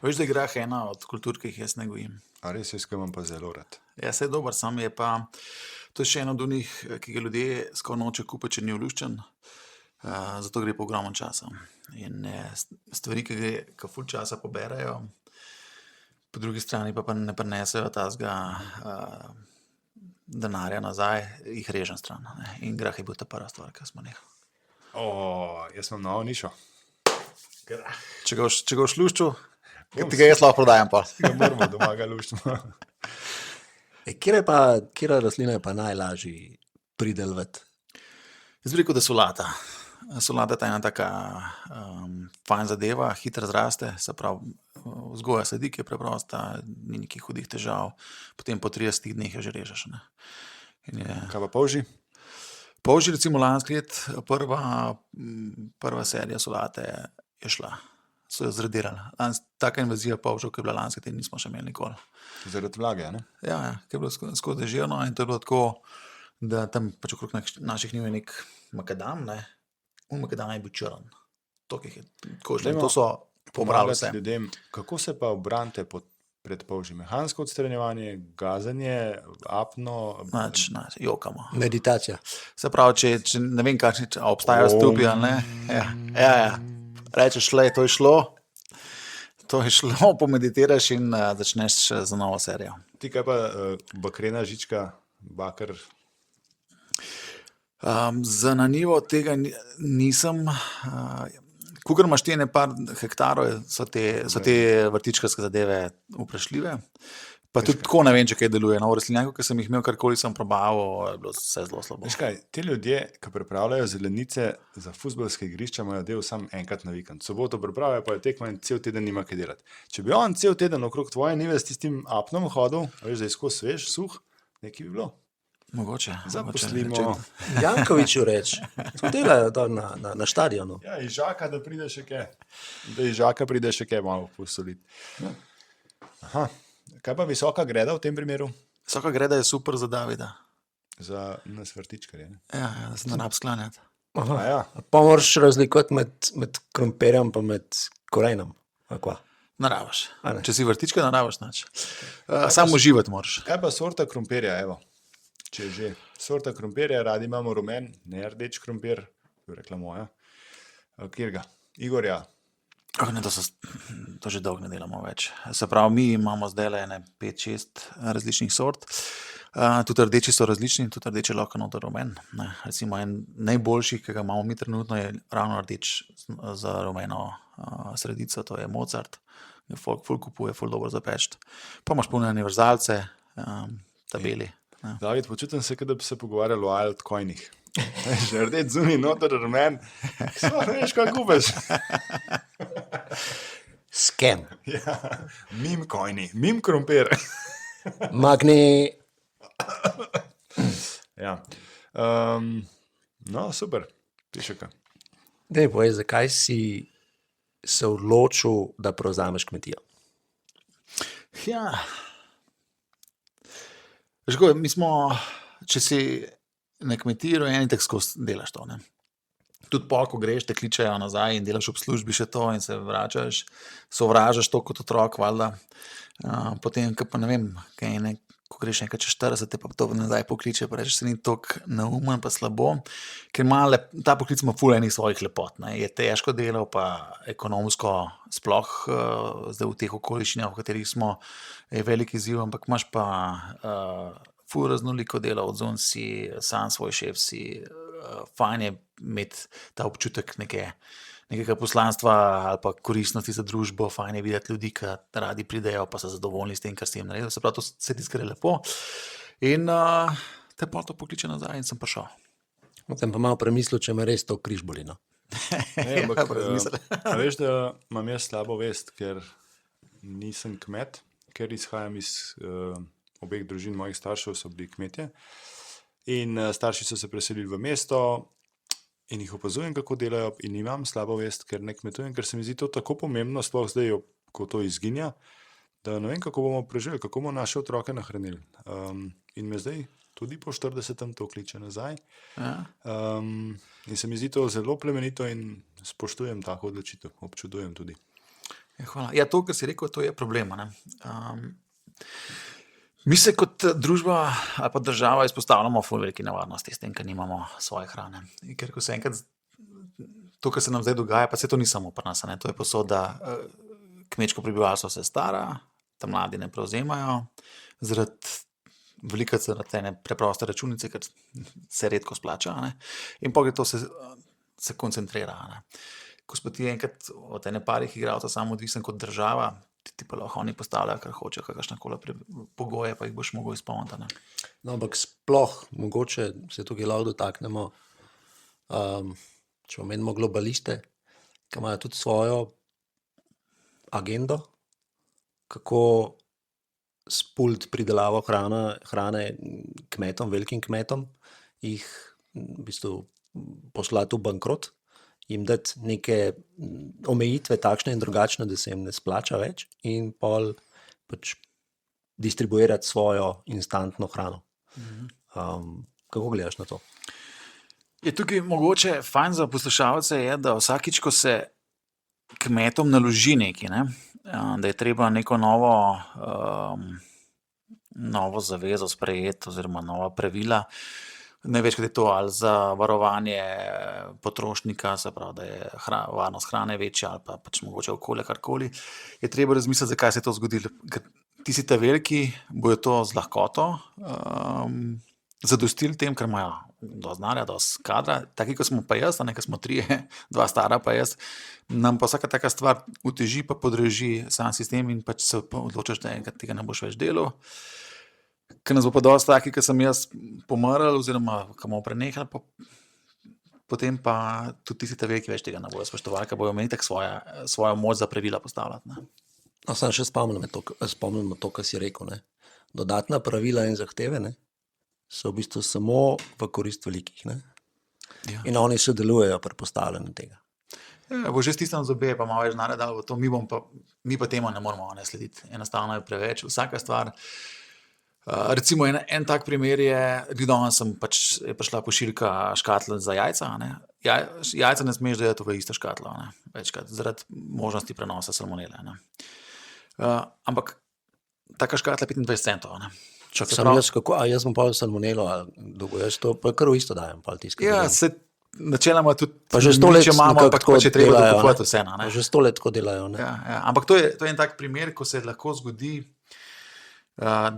Veš, da je grah ena od kultur, ki jih jaz ne gojim. A res jaz ga imam pa zelo rad. Ja, se je dober, sam je pa, to je še eno od onih, ki ga ljudje skoraj noče kupiti, če ni oluščen, zato gre pa ogromno časa. In stvari, ki ful časa poberajo, po drugi strani pa ne prinesejo tazga denarja nazaj, jih režem stran. Ne? In grah je bil ta prva stvar, ki smo nehali. Jaz imam novo nišo. Če ga boš luščil, ti ga jaz lahko prodajam pa. Ga moramo doma ga luštimo. Kera rastlina je pa najlažji pridelovati? Jaz bi rekel, da solata. Solata je ena taka fajn zadeva, hitro zraste, se pravi, vzgoja sadik je preprosta, ni nekih hudih težav, potem po 30 dneh jo že režeš. Ne? Kaj pa polži? Polži, recimo lansko let, prva serija solate je šla, so jo zradirali. Taka invazija polžev, ki je bila lansko let, nismo še imeli nikoli. Zaradi vlage, ne? Ja, ki je bilo skozi deževno in to je bilo tako, da tam pač okrog naših njiv je nek makadam, ne? Makadam je bil črn. To so pomrali vse. Ljudem, kako se pa obranite pred polži mehansko odstranjevanje, gazanje, apno. Nač, jokamo. Meditacija. Se pravi, če ne vem, kakšni obstajajo stupi ali ne. Ja. Rečeš, to je šlo, pomeditiraš in začneš za novo serijo. Ti kaj pa bakrena žička, bakar? Za na nivo tega nisem. Kukor imaš ti par hektarov, so te vrtičkarske zadeve vprašljive. Pa tudi tako ne vem, če kaj deluje. V rastlinjaku, ki sem jih imel, karkoli sem probaval, je bilo vse zelo slabo. Veš kaj, ti ljudje, ki pripravljajo zelenice za fuzbalske igrišča, imajo del samo enkrat na vikend. Soboto pripravljajo, pa je tekma in cel teden nima kaj delati. Če bi on cel teden okrog tvoje njive s tistim apnom hodil, veš, da je skozi svež, suh, nekaj bi bilo. Mogoče. Zaposlimo. Jankoviću reči, to delajo dol na štadionu. Ja, iz Žaka, da pride še kaj. Da iz Žaka pride še kaj malo posoliti. Aha. Kaj pa visoka greda v tem primeru? Visoka greda je super za Davida. Za nas vrtičkarje, ne? Ja, da se ne rab sklanjati. A ja. Pa moraš razlikovati med krompirjem pa med korenom. Akva. Narabaš. A ne. Če si vrtička, narabaš nič. Samo uživati moraš. Kaj pa sorta krompirja, evo? Če že sorta krompirja, radi imamo rumen, ne rdeč krompir, bi rekla moja. Kjerga? Igorja. Ne, to že dolgo ne delamo več. Se pravi, mi imamo zdaj le 5-6 različnih sort. Tudi rdeči so različni, tudi rdeči lahko noter rumen. Recimo en najboljši, ki ga imamo mi trenutno, je ravno rdeč za rumeno sredico, to je Mozart. Je folk ful kupuje, ful dobro zapečt. Pa imaš polne univerzalce, tabeli. Ja. David, počutim se, da bi se pogovarjali o altcoinih. Že rdeč zunaj, noter rumen. Sploh ne veš, kaj kupaš. Scam. Ja, meme coini, meme krompir. Magni. Ja. No, super. Piše kaj. Dej, boj, zakaj si se odločil, da prevzameš kmetijo? Ja. Žgo, mi smo, če si na kmetiji rojen, tako skozi delaš to. Ne? Tudi pol, ko greš, te kličejo nazaj in delaš ob službi še to in se vračaš, sovražaš to kot otrok, valjda. Potem, pa ne vem, ko greš enkrat čez 40, te pa to nazaj pokliče, pa rečeš, se ni toliko neumen, pa slabo, ker ta poklic ima ful enih svojih lepot. Ne? Je težko delo, pa ekonomsko sploh zdaj v teh okoliščinah, v katerih smo, je velik izziv, ampak imaš pa ful raznoliko delo, odzun si, sam svoj šef si, fajn je imeti ta občutek nekega poslanstva ali pa koristnosti za družbo, fajn je videti ljudi, ki radi pridejo, pa so zadovoljni s tem, kar si jim naredil. Se pravi, to se ti skre lepo. In te pol to pokliče nazaj in sem prišel. Potem pa malo premislil, če me res to križ boli. No? Ne, ampak, brez misli. veš, da imam jaz slabo vest, ker nisem kmet, ker izhajam iz obeh družin mojih staršev, so bili kmetje. In starši so se preselili v mesto in jih opazujem, kako delajo, in imam slabo vest, ker ne kmetujem, ker se mi zdi to tako pomembno, sploh zdaj, ko to izginja, da ne vem, kako bomo preživeli, kako bomo naše otroke nahranili. In me zdaj tudi po 40. to kliče nazaj. Ja. In se mi zdi to zelo plemenito in spoštujem tako odločitev, občudujem tudi. Ja, hvala. Ja, to, kar si rekel, to je problem. Mi se kot družba ali pa država izpostavljamo ful veliki nevarnosti s tem, ker nimamo svoje hrane. In ker ko se enkrat, to, kar se nam zdaj dogaja, pa se to ni samo pri nas, to je posod, da kmečko prebivalstvo se stara, ta mladi ne prevzemajo, veliko zaradi ene preproste računice, ker se redko splača, in pa to se koncentrira. Ko smo ti enkrat od ene parih igralcev samo odvisen kot država, ti pa lahko oni postavljajo, kar hočejo, kakršnekoli pogoje, pa jih boš mogel izpolniti. No, ampak sploh, mogoče se tukaj lahko dotaknemo, če omenimo globaliste, ki imajo tudi svojo agendo, kako spult pridelavo hrane kmetom, velikim kmetom, jih v bistvu poslati v bankrot, jim dati neke omejitve takšne in drugačne, da se jim ne splača več in pol pač distribuirati svojo instantno hrano. Kako gledaš na to? Je tukaj mogoče fajn za poslušalce je, da vsakič, ko se kmetom naloži nekaj, da je treba neko novo zavezo sprejeti oziroma nova pravila. Največkrat je to ali za varovanje potrošnika, se pravi, da je varnost hrane večja ali pa pač mogoče okolje, karkoli. Je treba razmisliti, zakaj se je to zgodilo. Ker tisti ta veliki bojo to z lahkoto zadostili tem, ker imajo dosti denarja, dosti kadra. Taki, kot smo pa jaz, ki smo trije, dva stara pa jaz, nam pa vsaka taka stvar uteži pa podraži sam sistem in pač se odločaš, da enkrat tega ne boš več delal. Ker nas bo pa dosti taki, ki sem jaz pomrl oziroma ki bomo prenehali, potem pa tudi tisti ta veliki več tega ne bojo spoštovali, ker bojo imeli tako svojo moč za pravila postavljati. Ne. No, sam še spomnimo to, kar si rekel. Ne. Dodatna pravila in zahteve, ne, so v bistvu samo v korist velikih. Ne. Ja. In oni sodelujejo pri postavljanju tega. Ja, bo že stisnil zobe, pa malo več denarja dal v to, mi pa temu ne moramo slediti. Enostavno je preveč. Vsaka stvar, recimo en tak primer je, danes je prišla pošiljka škatla za jajca. Ne. Jajca ne smeš dajati v isto škatlo, ne, večkrat, zaradi možnosti prenosa salmonele. Ne. Ampak taka škatla 25 centov. Ne. Čak sem jaz, jaz bom pa salmonelo, dolgo jaz to pa kar v isto dajem. Ja, se načeloma tudi pa že 100 let imamo, ampak pa če treba dokupovati vseeno. Pa že 100 let tako delajo. Ne. Ja, ampak to je en tak primer, ko se lahko zgodi, da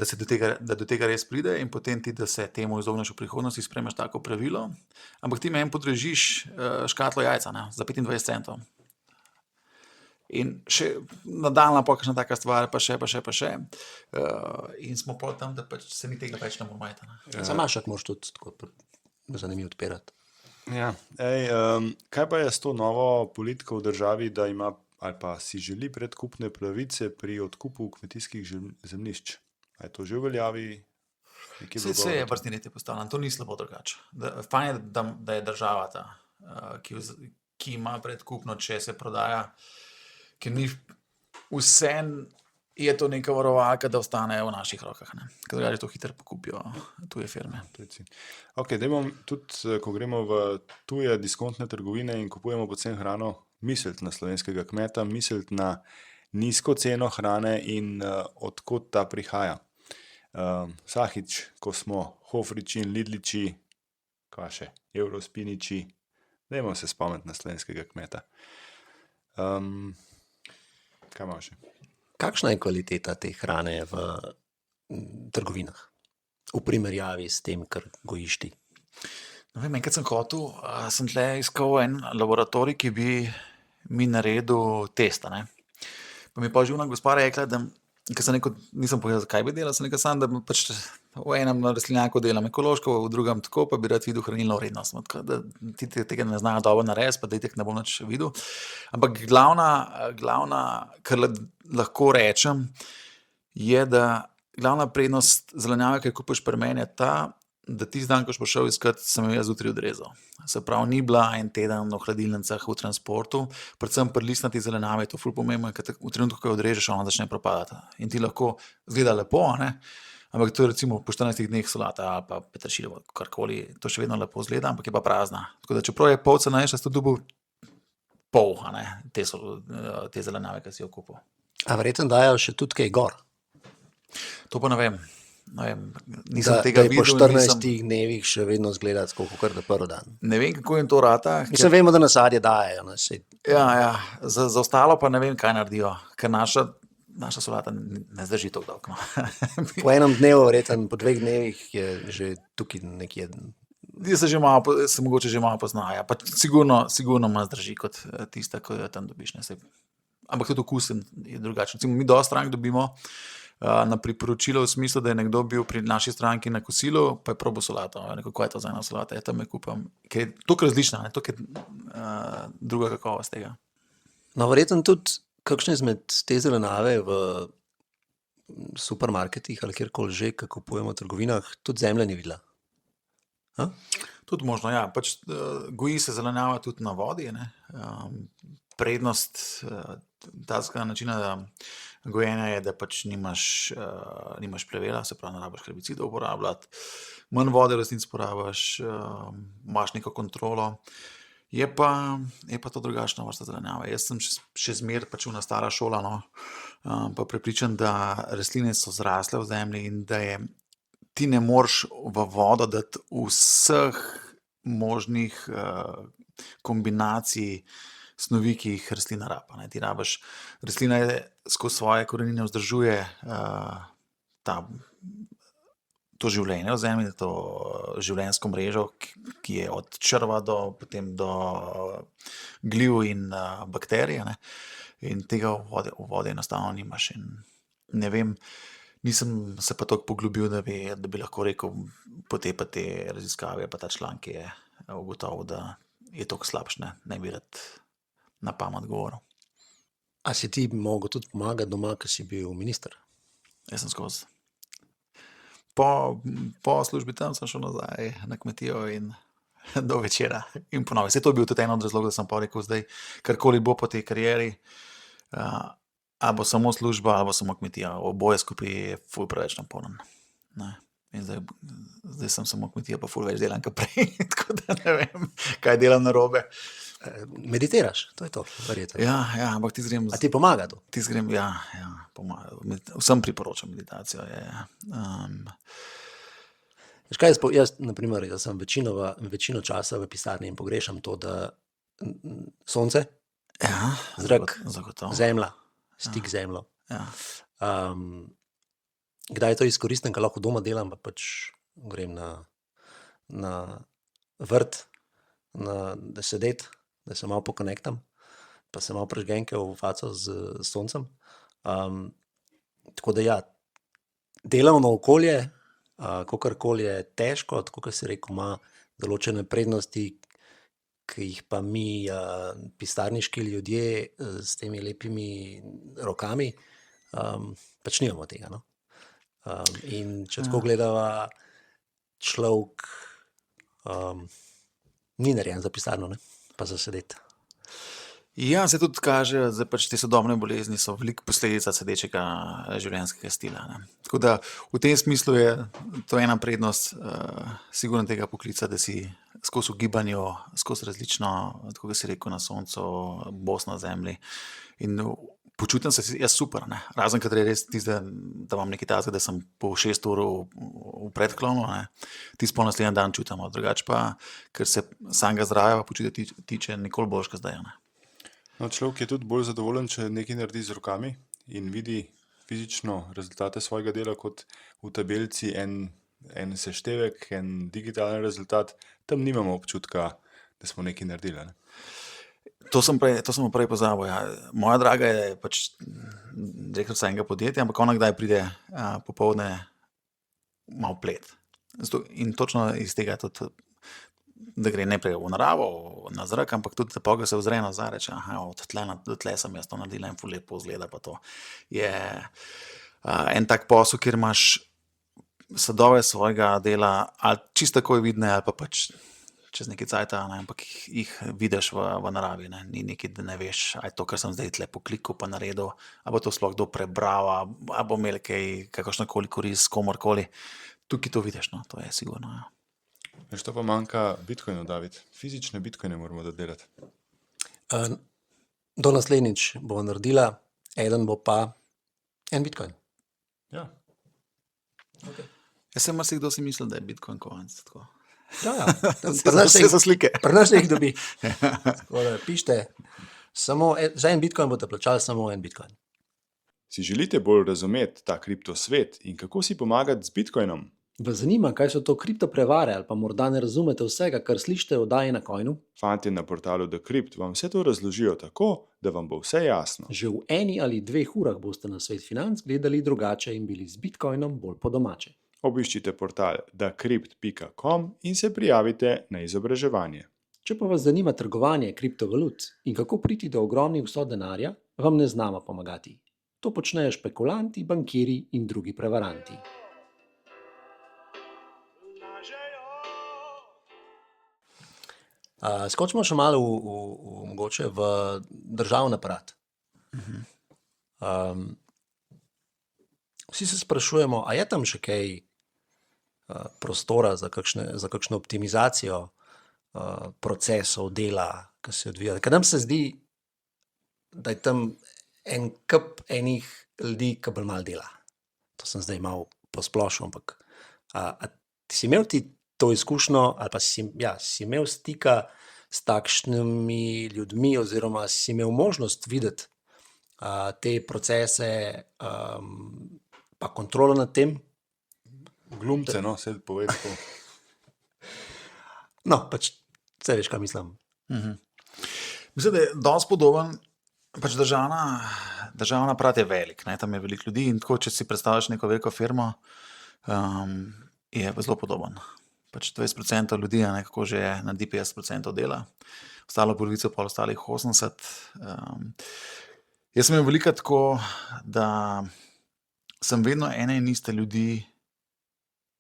do tega res pride in potem ti, da se temu izogneš v prihodnosti, spremeš tako pravilo. Ampak ti meni podražiš škatlo jajca, ne, za 25 centov. In še nadaljna kakšna taka stvar, pa še. In smo pa tam, da pač se mi tega več ne moramo majti. Sam Mašak moraš tudi tako zanimivo odpirati. Ja. Kaj pa je s to novo politiko v državi, da ima ali pa si želi predkupne pravice pri odkupu kmetijskih zemljišč? A je to že v veljavi? Vse je vrstni red je postavljen, to ni slabo drugače. Fajn je, da je država ta, ki ima predkupno, če se prodaja, ker ni vseeno je to neka varovalka, da ostanejo v naših rokah. Ker drugače to hitro pokupijo tuje firme. Ok, dajmo tudi, ko gremo v tuje diskontne trgovine in kupujemo poceni hrano, misliti na slovenskega kmeta, misliti na nizko ceno hrane in odkot ta prihaja. Vsakič, ko smo Hofriči in Lidliči, kaj še, Eurospiniči, dajmo se spomniti na slovenskega kmeta. Kaj imaš še? Kakšna je kvaliteta te hrane v trgovinah? V primerjavi s tem, kar gojiš ti? No, vem, enkrat sem hotel, sem tle iskal en laboratorij, ki bi mi naredil testa. Ne. Pa mi pa živna gospa rekla, da ker sem rekel, nisem povedal, zakaj bi delal, sem rekel sam, da pač v enem rastlinjaku delam ekološko, v drugem tako, pa bi rad videl hranilno vrednost. Tako, da ti tega ne znajo dobro narediti, pa da itek ne bom nič videl. Ampak glavna, kar lahko rečem, je, da glavna prednost zelenjave, ki jo kupiš pri meni, je ta, da ti dan, ko boš šel iskat, sem jo jaz zjutraj odrezal. Se pravi, ni bila en teden v hladilnicah, v transportu, predvsem pri listnati zelenjavi je to ful pomembno, ker v trenutku, ko jo odrežeš, ona začne propadati. In ti lahko zgleda lepo, ne? Ampak to je recimo po 14 dneh solata ali pa peteršilj, karkoli, to še vedno lepo zgleda, ampak je pa prazna. Tako da čeprav je pol cena, jaz to dobil pol, ne? Te zelenjave, ki si jo kupil. A verjetno dajo še tudi kaj gor? To pa ne vem. Nisem Da tega je po videl. 14 dnevih še vedno zgleda tako, kot da prvi dan. Ne vem, kako jim to rata. Mislim, vemo, da na sadje dajejo. Ja. Za ostalo pa ne vem, kaj naredijo, ker naša solata ne zdrži tako dolgo. No. Po enem dnevu, verjetno po 2 dnevih je že tukaj nekje. Se mogoče že malo poznajo. Pa sigurno manj zdrži kot tista, ko jo tam dobiš. Ampak tudi okus je drugačen. Mi dosti strank dobimo na priporočilo v smislu, da je nekdo bil pri naši stranki na kosilu, pa je probal solato. Kako je to za ena solata? Ja, tam je kupam. Ker je toliko različna, toliko je druga kakovost tega. No, verjetno tudi kakšne izmed te zelenjave v supermarketih ali kjerkoli že, ki kupujemo v trgovinah, tudi zemlja ni videla. Tudi možno, ja. Pač goji se zelenjava tudi na vodi. Prednost takega načina gojenja je, da pač nimaš plevela, se pravi, ne rabiš herbicidov uporabljati, manj vode resnic porabiš, imaš neko kontrolo Je pa to drugačna vrsta zelenjave. Jaz sem še zmeraj pač na stara šola, no, pa prepričan, da rastline so zrasle v zemlji in da ti ne moreš v vodo dati vseh možnih kombinacij snovi, ki jih rastlina raba. Ne. Ti rabiš, rastlina skozi svoje korenine vzdržuje to življenje v zemlji, to življenjsko mrežo, ki je od črva potem do gliv in bakterij, ne. In tega v vodi enostavno nimaš. In ne vem, nisem se pa toliko poglobil, da bi lahko rekel, po te raziskave pa ta članek je ugotovil, da je toliko slabše, ne bi rad na pamet govoril. A si ti mogel tudi pomagati doma, ker si bil minister? Jaz sem skozi. Po službi tam sem šel nazaj na kmetijo in do večera in ponovno. To je bil tudi en od razlogov, da sem pa rekel, zdaj karkoli bo po tej karieri, ali bo samo služba, ali bo samo kmetija. Oboje skupaj je ful preveč naporen. Ne. In zdaj sem samo kmetija, pa ful več delam kot prej, tako da ne vem, kaj delam narobe. Meditiraš, to je to, verjetno. Ja, ampak ti zgrem... A ti pomaga to? Ti zgrem, ja, pomaga. Vsem priporočam meditacijo. Veš kaj, jaz sem večino časa v pisarni in pogrešam to, da sonce, Ja, zrak, zagotovo. zemlja, stik z zemljo. Ja. Kdaj to izkoristim, ker lahko doma delam, pa pač grem na vrt, da sedet, da se malo pokonektam, pa se malo prežgenke v faco z soncem. Tako da ja, delovno okolje, kakorkoli je težko, tako kot si rekel, ima določene prednosti, ki jih pa mi, pisarniški ljudje s temi lepimi rokami, pač nimamo tega. No? In če tako gledava, človek ni narejen za pisarno, ne? Pa za sedeti. Ja, se tudi kaže, da pač te sodobne bolezni so veliko posledica sedečega življenjskega stila. Ne. Tako da v tem smislu je to ena prednost sigurno tega poklica, da si skozi v gibanju, skozi različno, tako da si rekel, na soncu, bos na zemlji. In počutim se jaz super, ne. Razen kadar je res tisto, da imam nekaj takega, da sem po 6 ur v predklonu, ne. Tisto pol naslednji dan čutim, drugače pa, ker se samega zdravja počutja tiče, nikoli boljš kot zdaj. Ne. No, človek je tudi bolj zadovoljen, če nekaj naredi z rokami in vidi fizično rezultate svojega dela, kot v tabelici en seštevek, en digitalen rezultat. Tam nimamo občutka, da smo nekaj naredili. Ne? To sem prej pozabil. Ja. Moja draga je pač direktorica enega podjetja, ampak ona kdaj pride popoldne malo plet. In točno iz tega tudi, da gre najprej v naravo, na zrak, ampak tudi da poga se ozre nazaj, reče, od tle do tle sem jaz to naredila in ful lepo izgleda, pa to je en tak posel, kjer imaš sadove svojega dela, ali čisto takoj vidne, ali pa pač čez nekaj cajta, ne, ampak jih vidiš v naravi, ne. Ni nekaj, da ne veš, aj to, kar sem zdaj tle poklikal pa naredil, ali bo to sploh kdo prebral, ali bo imel kakršnokoli korist komorkoli. Tukaj to vidiš, no, to je sigurno, ja. Veš, to pa manjka bitcoinov, David. Fizične bitcoine moramo dodelati. Do naslednjič bo naredila, eden bo pa en bitcoin. Ja. Okay. Jaz sem marsikdo si mislil, da je bitcoin kovanc, tako. Ja. Vse so slike. Pri nas jih dobi. Tako da pište, za en bitcoin boste plačali samo en bitcoin. Si želite bolj razumeti ta kriptosvet in kako si pomagati z bitcoinom? Vas zanima, kaj so to kriptoprevare, ali pa morda ne razumete vsega, kar slišite v oddaji Na Coinu? Fantje na portalu Decrypt vam vse to razložijo tako, da vam bo vse jasno. Že v 1 ali 2 urah boste na svet financ gledali drugače in bili z bitcoinom bolj po domače. Obiščite portal decrypt.com in se prijavite na izobraževanje. Če pa vas zanima trgovanje kriptovalut in kako priti do ogromnih vsot denarja, vam ne znamo pomagati. To počnejo špekulanti, bankiri in drugi prevaranti. Skočimo še malo mogoče v državni aparat. Vsi se sprašujemo, a je tam še kaj prostora za kakšno optimizacijo procesov dela, ki se odvija. Ker nam se zdi, da je tam en kup enih ljudi, ki bolj malo dela. To sem zdaj malo posplošil, ampak a ti si imel ti to izkušnjo ali pa si imel stika s takšnimi ljudmi oziroma si imel možnost videti te procese pa kontrolo nad tem? Glumce, no, se povej tako. No, pač vse veš, kaj mislim. Mislim, da je dosti podoben, pač državna aparat je velik, ne? Tam je veliko ljudi in tako, če si predstavljaš neko veliko firmo, je zelo podoben. Pač 20% ljudi je nekako že naredi 50% dela, ostalo polovico pa ostalih 80%. Jaz sem imel veliko tako, da sem vedno ene in iste ljudi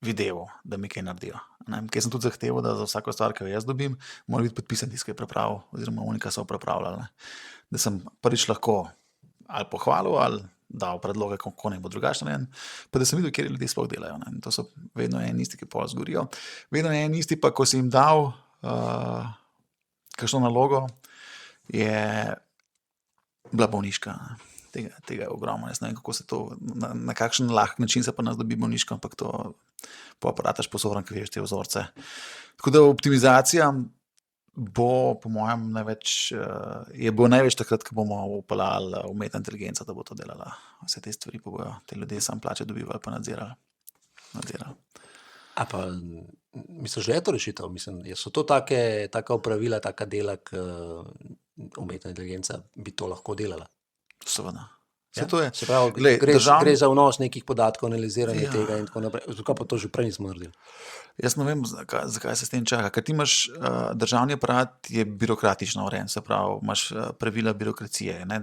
videl, da mi kaj naredijo. Kaj sem tudi zahteval, da za vsako stvar, ki jo jaz dobim, mora biti podpisan tisti, ki je pripravil, oziroma oni, ki so pripravljali. Da sem prvič lahko ali pohvalil, ali dal predloge, kako ne bo drugačno narejen, pa da sem videl, kjer ljudje sploh delajo. Ne? In to so vedno eni isti, ki pol zgorijo. Vedno eni isti, pa ko si jim dal kakšno nalogo, je bila bolniška. Tega je ogromno. Jaz ne vem, kako se to, na kakšen lahk način se pa nas dobi bolniško, ampak to poaparataš posoran, ki veš te vzorce. Tako da optimizacija bo, po mojem, največ takrat, ko bomo upeljali umetno inteligenco, da bo to delala. Vse te stvari pa bojo te ljudje sam plače dobivali pa nadzirali. A pa misliš, da je to rešitev? Mislim, so to taka opravila, taka dela, ki umetna inteligenca bi to lahko delala? Seveda. Ja? To je, Se pravi, glej, gre za vnos nekih podatkov, analiziranje tega in tako naprej. Zakaj pa to že prej nismo naredili? Jaz ne vem, zakaj se s tem čaka. Ker ti imaš, državni aparat je birokratično urejen, se pravi, imaš pravila birokracije. Ne?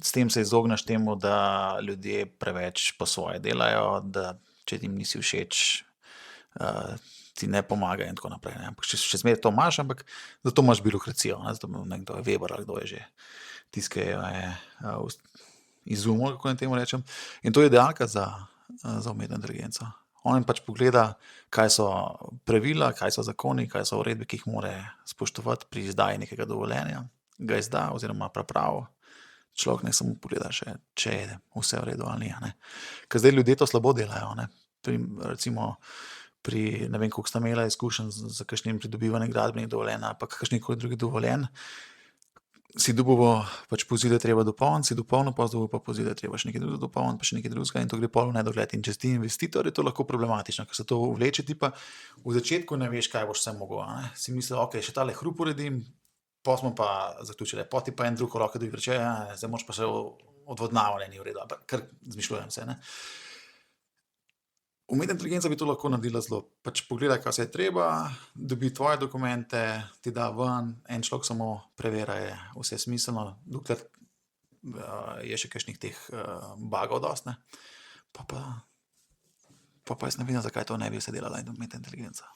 S tem se izogneš temu, da ljudje preveč po svoje delajo, da če jim nisi všeč, ti ne pomaga in tako naprej. Ne? Ampak še zmeraj to imaš, ampak zato imaš birokracijo. Ne? Zato nekdo je Weber ali kdo je že tiskaj izumil, kako ne temu rečem. In to je idealka za umetno inteligenco. On jim pač pogleda, kaj so pravila, kaj so zakoni, kaj so uredbe, ki jih mora spoštovati pri izdaji nekega dovoljenja, ga izda oziroma pripravi. Človek ne samo pogleda še, če je vse v redu ali ne. Ker zdaj ljudje to slabo delajo. Ne? Recimo pri, ne vem, koliko sta imela izkušenj z kakšnim pridobivanjem gradbenih dovoljenj, pa kakšnih drugih dovoljenj, si dobil pač poziv, da je treba dopolniti, si dopolnil, pa dobil pa poziv, da je treba še nekaj drugega dopolniti, pa še nekaj drugega in to gre pol v nedogled. In če si investitor, je to lahko problematično, ker se to vleče, ti pa v začetku ne veš, kaj boš vse mogel. Ne? Si misli, ok, še tale hrup uredim, pa smo pa zaključili, poti pa en drug rok, da bi reče, zdaj moraš pa še odvodnavanje ni v redu, kar zmišljujem se. Ne? Umetna inteligenca bi to lahko naredila zelo. Pač pogleda, kaj se je treba, dobi tvoje dokumente, ti da ven, en človek samo preverja, je vse smiselno, dokler je še kakšnih teh bugov dosti, ne. Pa jaz ne vem, zakaj to ne bi vse delala umetna inteligenca.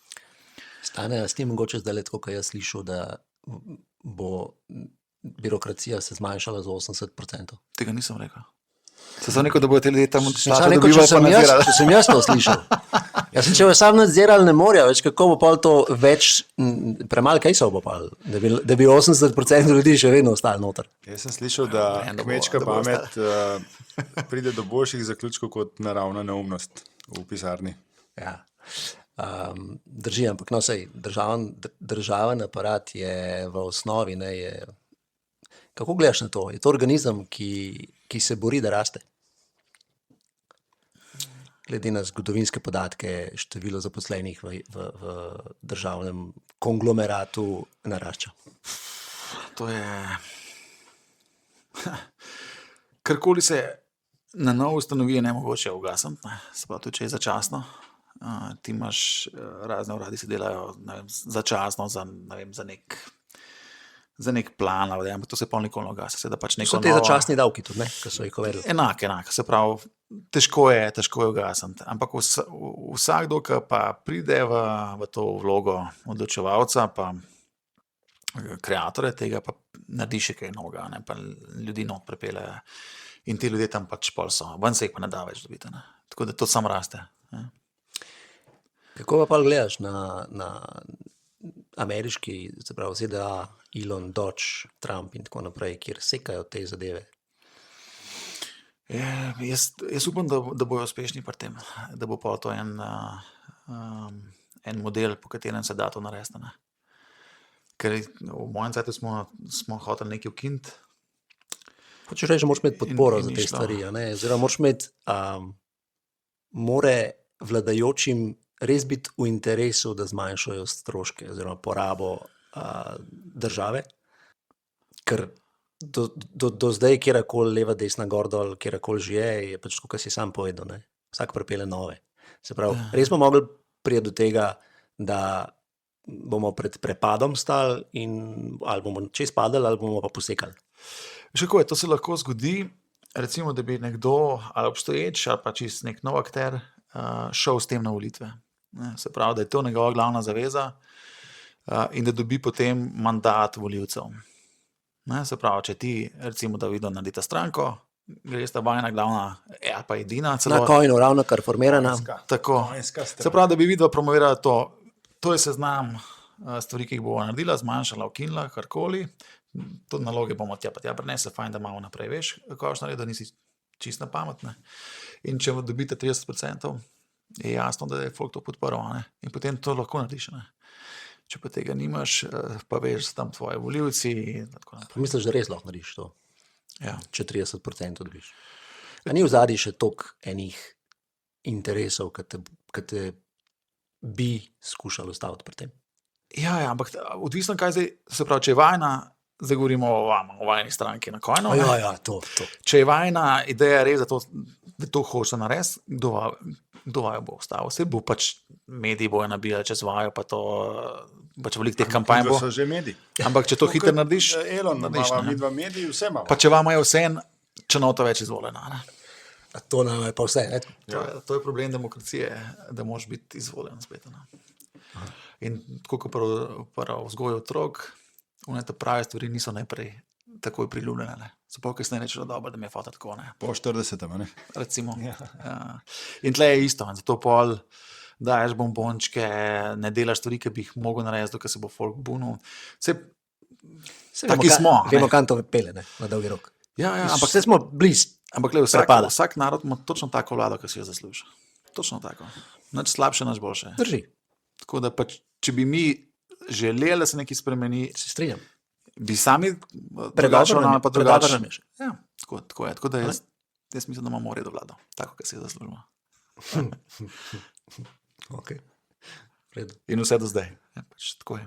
Stane, s tem mogoče zdaj tako, kot jaz slišal, da bo birokracija se zmanjšala za 80%. Tega nisem rekel. Se sem rekel, da bodo te ljudje tam Sem rekel, če sem jaz to slišal. Jaz sem, če bo sam nadzirali, ne morajo, več kako bo pa to več, premalo kejsov bo pa, da bi 80% ljudi še vedno ostali noter. Jaz sem slišal, da kmečka pamet pride do boljših zaključkov kot naravna neumnost v pisarni. Ja. Drži, ampak no, sej, državen aparat je v osnovi, ne, je, kako gledaš na to? Je to organizem, ki se bori, da raste? Glede na zgodovinske podatke, število zaposlenih v državnem konglomeratu narašča. To je... Karkoli se na novo ustanovi, je nemogoče ugasniti, ne? Se pravi, tudi če je začasno. Ti imaš razne uradi, se delajo, ne vem, začasno za nek plan, ampak to se pol nikoli ne ugasi. So te začasni davki tudi, ne, ki so jih uvedli. Enak, se pravi, težko je ugasniti, ampak vsakdo, ki pa pride v to vlogo odločevalca, pa kreatorja tega, pa naredi še kaj novega, ne, pa ljudi not prepelje in ti ljudje tam pač pol so, ven se jih pa ne da več dobiti, ne. Tako da to samo raste. Ne. Kako pa gledaš na ameriški, se pravi ZDA, Elon, Dodge, Trump in tako naprej, kjer sekajo te zadeve. Jaz upam, da bojo uspešni pri tem, da bo pa to en model, po katerem se da to narediti. Ne. Ker v mojem cajtu smo hoteli nekaj ukiniti. Hočeš reči, da moraš imeti podporo In za ni te šlo. stvari, a ne? Oziroma moraš imeti, more vladajočim res biti v interesu, da zmanjšajo stroške oziroma porabo države, ker do zdaj kjerakoli leva, desna, gor dol, kjerakoli že je pač tako, kot si sam povedal, ne? Vsak pripelje nove. Se pravi, res smo mogli priti do tega, da bomo pred prepadom stali in ali bomo čez padali, ali bomo pa posekali. Še kako je, to se lahko zgodi, recimo, da bi nekdo ali obstoječ ali pa čist nek nov akter šel s tem na volitve. Ne, se pravi, da je to njegova glavna zaveza in da dobi potem mandat volivcev. Ne, se pravi, če ti, recimo, da vidno naredita stranko, greš ta vajna glavna, ali pa edina celo. Na Coinu, ravno kar formirana. Tako. Se pravi, da bi vidva promovirala to. To je seznam stvari, ki jih bomo naredila, zmanjšala, ukinila, karkoli. To naloge bomo tja pa tja prinesli, fajn, da malo naprej veš, kako boš naredil, da nisi čist na pametne. In če dobite 30%, je jasno, da je folk to podprl, ne? In potem to lahko narediš. Ne? Če pa tega nimaš, pa veš, tam tvoji volivci in tako naprej. Misliš, da res lahko narediš to, Ja. če 30% dobiš? A ni v zadnji še toliko enih interesov, ki te bi skušali ustaviti pri tem? Ja, ampak odvisno, kaj zdaj, se pravi, če je vajna, zdaj govorimo o vajni stranki na Coinu. Ja, to. Če je vajna ideja res, da to hoče narediti, kdo vajo bo ustavil? Vse bo pač mediji bojo nabijali čez vajo, pa to pač veliko teh kampanj bo. To so že mediji. Ampak če to hitro narediš, Elon, narediš, imamo ne. mi dva mediji, vse imamo. Pa če vam je vse en, če nota več izvoljena. Ne? A to nam je pa vse. Ne? To je problem demokracije, da moraš biti izvoljen spet. Ne? In tako kot pri vzgoju otrok, te prave stvari niso najprej takoj priljubljene. Ne? So pa kasneje rečeno, dobro, da mi je foto tako. Ne? Po 40, ne? Recimo. Ja. In tle je isto, zato pol daješ bombončke, ne delaš stvari, ki bi jih mogel narediti, ker se bo folk bunil. Taki smo. Vemo, kam to pele, ne? Na dolgi rok. Ja, Ampak vse smo blizu. Ampak vsak narod ima točno tako vlado, ki si jo zasluži. Točno tako. Nič slabše, nič boljše. Drži, Tako da pač, če bi mi želeli, da se nekaj spremeni, se strinjam. bi sami Predobro nam ravnali pa drugače. je še. Ja, tako je. Tako da jaz mislim, da imamo v redu vlado. Tako, kot si jo zaslužimo. Okay. In vse do zdaj. Ja, pač tako je.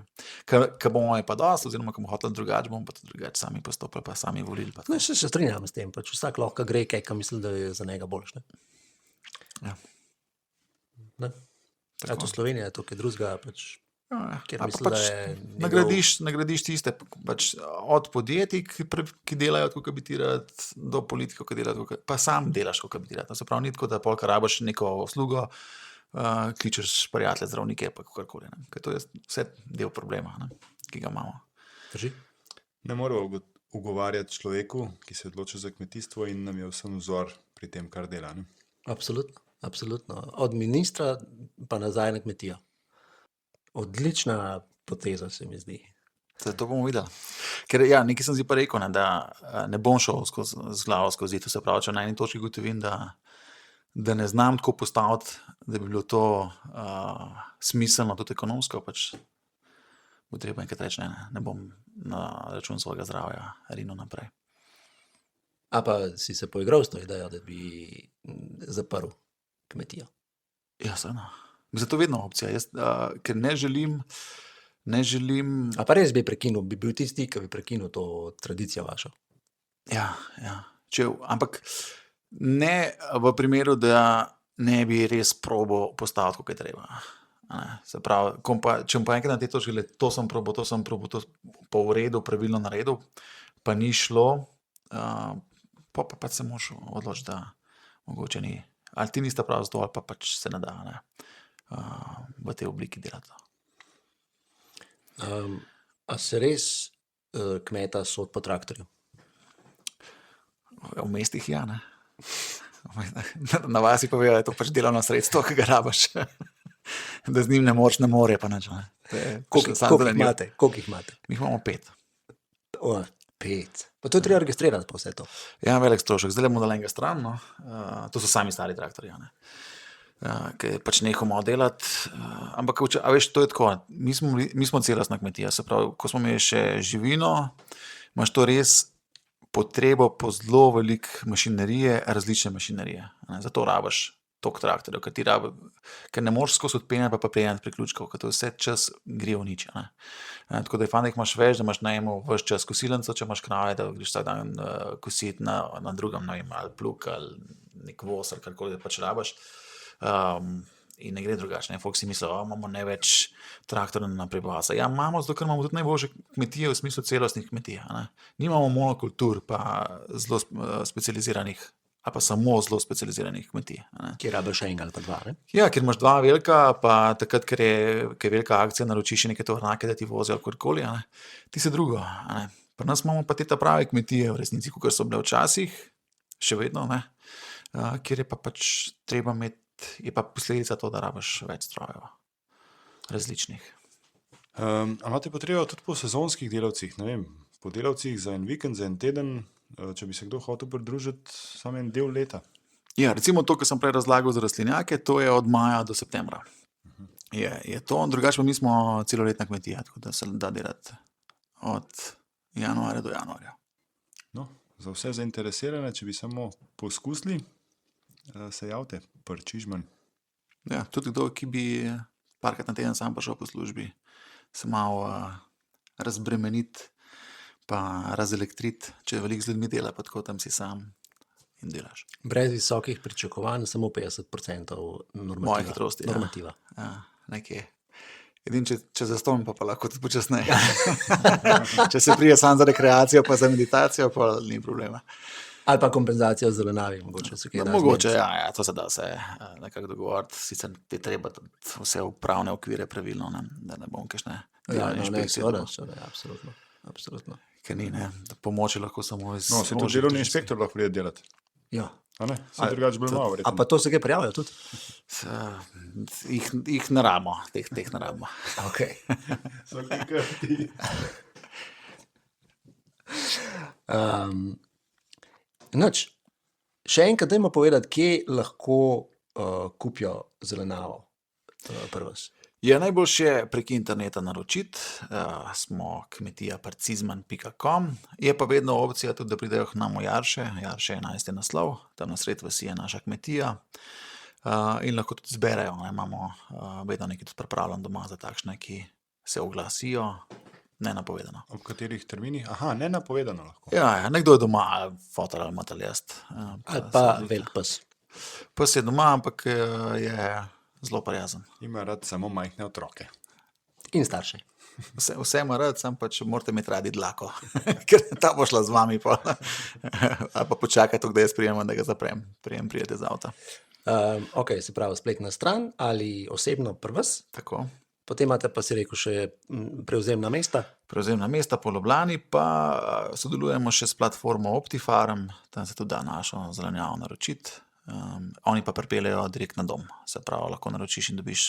Ko bomo je pa dosti, oziroma ko bomo hoteli drugače, bomo pa tudi drugače sami postopili, pa sami volili. Pa tako. No, se strinjam s tem, pač vsak lahko gre kaj, kar misli, da je za njega boljš. Ne? Ja. Ne? Ja, to Slovenija je to, kaj drugega, pač, Ja, kjer ali pa misli, da pač je nagradiš tiste, pač od podjetij, ki delajo tako, kot bi ti rad, do politikov, ki delajo tako, pa sam delaš, kot bi ti rad. To se pravi, ni tako, da polka rabiš neko uslugo, kličeš prijatelje, zdravnike, pa kakorkoli. Ker to je vse del problema, ne, ki ga imamo. Drži? Ne moramo ugovarjati človeku, ki se odloča za kmetijstvo in nam je vsem vzor pri tem, kar dela. Ne? Absolutno. Od ministra pa nazaj na kmetijo. Odlična poteza se mi zdi. To bomo videli. Ker ja, nekaj sem si pa rekel, ne, da ne bom šel z glavo skozi. To se pravi, če na eni točki gotovim, da ne znam tako postaviti, da bi bilo to smiselno, tudi ekonomsko, pač bo treba enkrat reči, ne bom na račun svojega zdravja rinil naprej. A pa si se poigral s to idejo, da bi zaprl kmetijo? Ja, seveda. Zato vedno opcija. Jaz, ker ne želim. A pa res bi prekinil, bi bil tisti, ki bi prekinil to tradicijo vašo? Ja. Ampak ne v primeru, da ne bi res probo postaviti, kako je treba. Se pravi, če pa enkrat na te točke, to sem probo, to pa v redu, pravilno naredil, pa ni šlo, pa se moraš odločiti, da mogoče ni. Ali ti niste prav zato, ali pa pač se ne da, ne, v tej obliki delati. A se res kmeta sod po traktorju? V mestih ja, ne. Na vasi pa vejo, da je to pač delovno sredstvo, ki ga rabiš. Da z njim ne more, pa nič. Ne. Koliko jih imate? Koliko jih imate? Mi jih imamo 5. O, 5. Pa to je treba registrirati pa vse to. Ja, velik strošek. Zdaj bomo dali enega stran, no. To so sami stari traktorji, ne. Ki pač nehal malo delati, ampak a veš, to je tako, mi smo celostna kmetija, se pravi, ko smo imeli še živino, imaš to res potrebo po zelo veliko mašinerije, različne mašinerije, ne. Zato rabiš toliko traktorjev, ker ne moreš skozi odpenjati pa prijenjati priključkov, ker to vse čas gre v nič, ne. Tako da je fajn, da jih imaš več, da imaš najemo ves čas kosilnico, če imaš krave, da greš vsak dan kositi na drugem, ne vem, ali plug, ali nek voz, ali karkoli da pač rabiš. In ne gre drugače, ne, folk si misli, imamo največ traktorjev na prebivalca. Ja, imamo, zato ker imamo tudi najboljše kmetije v smislu celostnih kmetij, ne. Nimamo monokultur, pa zelo specializiranih, ali pa samo zelo specializiranih kmetij, ne. Kjer rabiš enega ali pa dva, ne? Ja, ker imaš dva velika, pa takrat, ker je velika akcija, naročiš še neke tovornjake, da ti vozijo ali karkoli, ne, ti se drugo, ne. Pri nas imamo pa te prave kmetije v resnici, kakor so bile včasih, še vedno, ne, kjer je pa pač treba imeti, je pa posledica to, da rabiš več strojev, različnih. Imate potrebo tudi po sezonskih delavcih, ne vem, po delavcih za en vikend, za en teden, če bi se kdo hotel pridružiti, samo en del leta? Ja, recimo to, kar sem prej razlagal za rastlinjake, to je od maja do septembra. Je to, drugače pa mi smo celoletna kmetija, tako da se da delati od januarja do januarja. No, za vse zainteresirane, če bi samo poskusili, se javite, Čižman. Ja, tudi kdo, ki bi parkrat na teden sam prišel po službi, se malo razbremeniti, pa razelektriti, če veliko z ljudmi dela, pa tako tam si sam in delaš. Brez visokih pričakovanj, samo 50% normativa. Moje hitrosti, normativa. Ja, nekje. Edin, če zastojim, pa lahko tudi počasneje. Če se prije sam za rekreacijo, pa za meditacijo, pa ni problema. Ali pa kompenzacijo z zelenavi, mogoče se kaj da Mogoče, zmeniti. ja, to se da vse nekako dogovoriti, sicer ti treba vse v pravne okvire pravilno, ne, da ne bom kakšne Ja, delovne no, ne, inšpekcije seveda, dobil. seveda, absolutno. Absolutno. Ker ni, ne, pomoč je lahko samo iz... No, se tudi ožjih delovni družinskih. inšpektor lahko pride delati, Ja. a ne? Se drugače bolj malo, A verjetno. pa to se kaj prijavijo tudi? Jih ne rabimo, teh ne rabimo. Okay. So kikrti. Nič. Še enkrat dajmo povedati, kje lahko kupijo zelenavo pri vas. Je najboljše prek interneta naročiti, smo kmetija parcizman.com, je pa vedno opcija tudi, da pridejo k nam v Jarše, Jarše 11. naslov, tam na sred vasi je naša kmetija, in lahko tudi zberejo, ne, imamo vedno nekaj tudi pripravljen doma za takšne, ki se oglasijo, nenapovedano. Ob katerih terminih? Aha, nenapovedano lahko. Ja, nekdo je doma, fotor ali mataljest. Ali pa velik pes. Pes je doma, ampak je zelo prijazen. Ima rad samo majhne otroke. In starše. Vse ima rad, sam pač morate imeti radi dlako, ker ta bo šla z vami pa, ali pa počakajte, da jaz prijemam, da ga zaprem, prijete z avta. Ok, se pravi spletna stran ali osebno pri vas. Tako. Potem imate pa si rekel še prevzemna mesta. Prevzemna mesta po Ljubljani, pa sodelujemo še s platformo Optifarm, tam se tudi da našo zelenjavo naročiti. Oni pa pripeljejo direkt na dom, se pravi, lahko naročiš in dobiš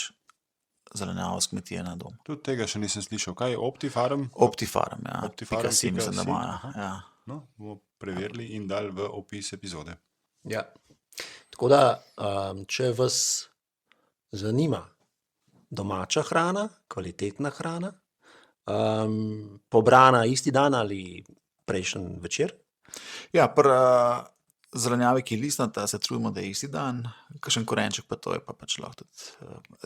zelenjavo s kmetije na dom. Tudi tega še nisem slišal. Kaj je Optifarm? Optifarm, ja. Optifarm, .si, mislim, da .si. imajo. Aha. Ja. No, bomo preverili in dali v opis epizode. Ja. Tako da, če vas zanima domača hrana, kvalitetna hrana, pobrana isti dan ali prejšnji večer, Ja, pri zelenjavi, ki je listnata, se trudimo, da je isti dan, kakšen korenček pa to je pa pač lahko tudi,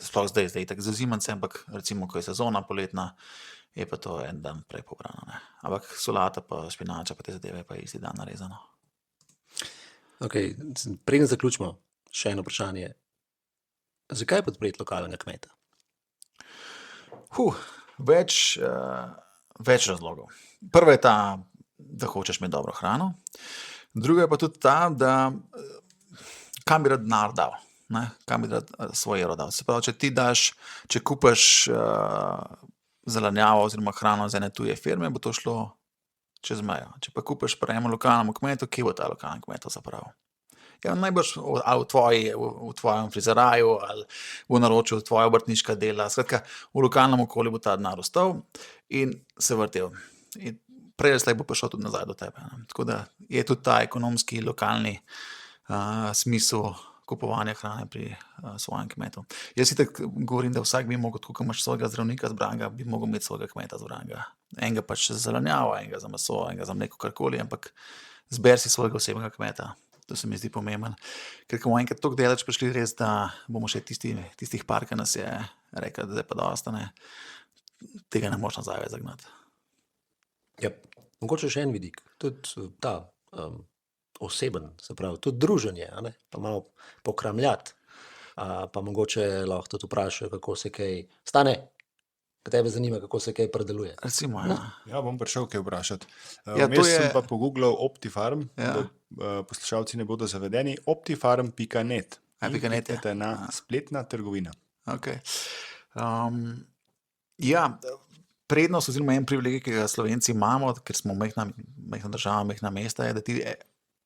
sploh zdaj tako za zimance, ampak recimo, ko je sezona poletna, je pa to en dan prej pobrano, ne. Ampak solata pa špinača pa te zadeve pa je isti dan narezano. ok, preden zaključimo, še eno vprašanje. Zakaj podpreti lokalnega kmeta? Več razlogov. Prva je ta, da hočeš imeti dobro hrano, druga je pa tudi ta, da kam bi rad denar dal, ne? Kam bi rad svoj evro dal. Se pravi, če ti daš, če kupaš zelenjavo oziroma hrano z ene tuje firme, bo to šlo čez mejo. Če pa kupaš pri enem lokalnemu kmetu, kje bo ta lokalni kmet to zapravil? Ja, najbrž v tvojem frizeraju ali bo naročil tvoja obrtniška dela. Skratka, v lokalnem okolju bo ta denar ostal in se vrtel. In prej ali slej bo prišel tudi nazaj do tebe. Ne. Tako da je tudi ta ekonomski, lokalni smisel kupovanja hrane pri svojem kmetu. Jaz si tako govorim, da vsak bi mogel, tako kot imaš svojega zdravnika zbranega, bi mogel imeti svojega kmeta zbranega. Enega pač za zelenjavo, enega za meso, enega za mleko, karkoli, ampak zber si svojega osebnega kmeta. To se mi zdi pomemben. Ker ko bomo enkrat toliko daleč prišli, res, da bomo še tistih par, ki nas je rekel, da je pa dosta, ne, tega ne moš nazaj več zagnati. Ja, mogoče še en vidik, tudi ta oseben, se pravi, tudi druženje, a ne? Pa malo pokramljati, pa mogoče lahko tudi vprašajo, kako se kaj stane, ka tebe zanima, kako se kaj predeluje. Recimo, ja. Ja, bom prišel kaj vprašati. Ja, Vmes to je- sem pa pogooglal Optifarm, Ja. da poslušalci ne bodo zavedeni. Optifarm.net. Ja, .net je. Kliknite na spletna trgovina. Okay. Ja, prednost oziroma en privilegij, ki ga Slovenci imamo, ker smo majhna država, majhna mesta, je, da ti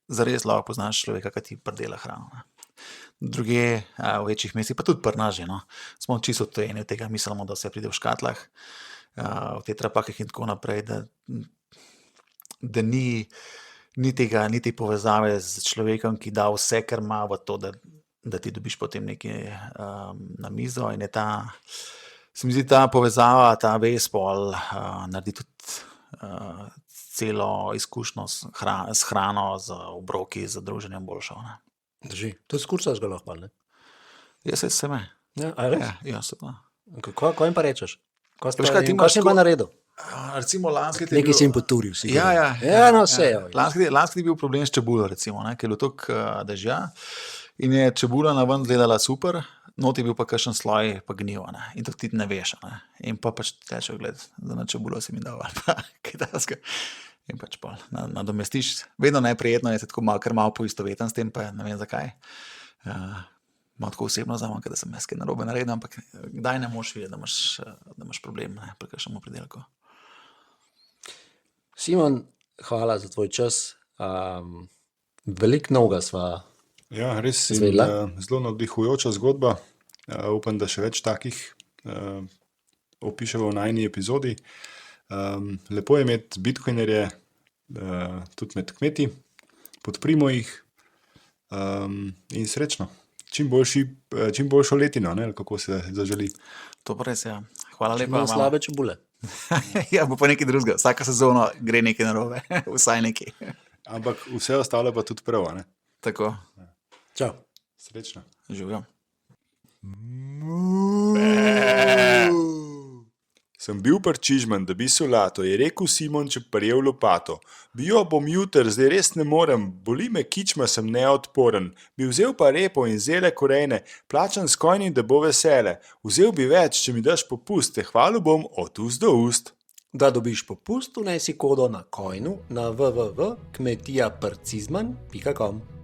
zares lahko poznaš človeka, ki ti pridela hrano. Ne. Druge v večjih mestih, pa tudi pri nas že, no, smo čisto odtujeni od tega, mislimo, da vse pride v škatlah, v tetrapakih in tako naprej, da ni te povezave z človekom, ki da vse, kar ima v to, da ti dobiš potem nekaj na mizo in je se mi zdi ta povezava, ta vez pol naredi tudi celo izkušnjo s hrano, z obroki, z druženjem boljšo. Ne. Drži. Tudi skurcaš ga lahko, ne? Jaz se me. Ja, a res? Ja, se pa. Ko jim pa rečeš? Ko veš kaj, ti imaš si pa naredil? Recimo lanski Nekaj si jim poturil, si. Ja, no vse. Lanski je bil problem s čebulo, recimo, ne, ker je bilo toliko dežja in je čebula na ven gledala super, not je bil pa kakšen sloj pa gnil, ne, in to ti ne veš, ne, in pa pač teče gled, da na čebulo si mi dal, ali pa kaj takega. In pač pol nadomestiš. Vedno najprijetno je se tako kar malo poistoveten s tem, pa ne vem zakaj. Malo tako osebno zamem, da sem jaz kaj narobe naredil, ampak kdaj ne moš videti, da imaš problem, ne, pri kakšnem pridelku. Simon, hvala za tvoj čas. Veliko novega sva. Ja, res je Izvedela? zelo navdihujoča zgodba. Upam, da še več takih opišemo v najni epizodi. Lepo je imeti bitcoinerje tudi med kmeti, podprimo jih in srečno. Čim boljšo letino, ne, kako se zaželi. To pa res, ja. Hvala lepa. Imam slabe čebule. Ja, bo pa nekaj drugega. Vsaka sezona gre nekaj narobe. Vsaj nekaj. Ampak vse ostalo pa tudi prav, ne? Tako. Čau. Srečno. Živijo. Sem bil parčižman, da bi solato, je rekel Simon, če prijel lopato. Bijo bom jutr, zdaj res ne morem, boli me kičma, sem neodporen. Bi vzel pa repo in zele korene, plačan s kojnim, da bo vesele. Vzel bi več, če mi daš popust, te hvalil bom od ust do ust. Da dobiš popust, vnesi kodo na coinu na www.kmetijaparcizman.com.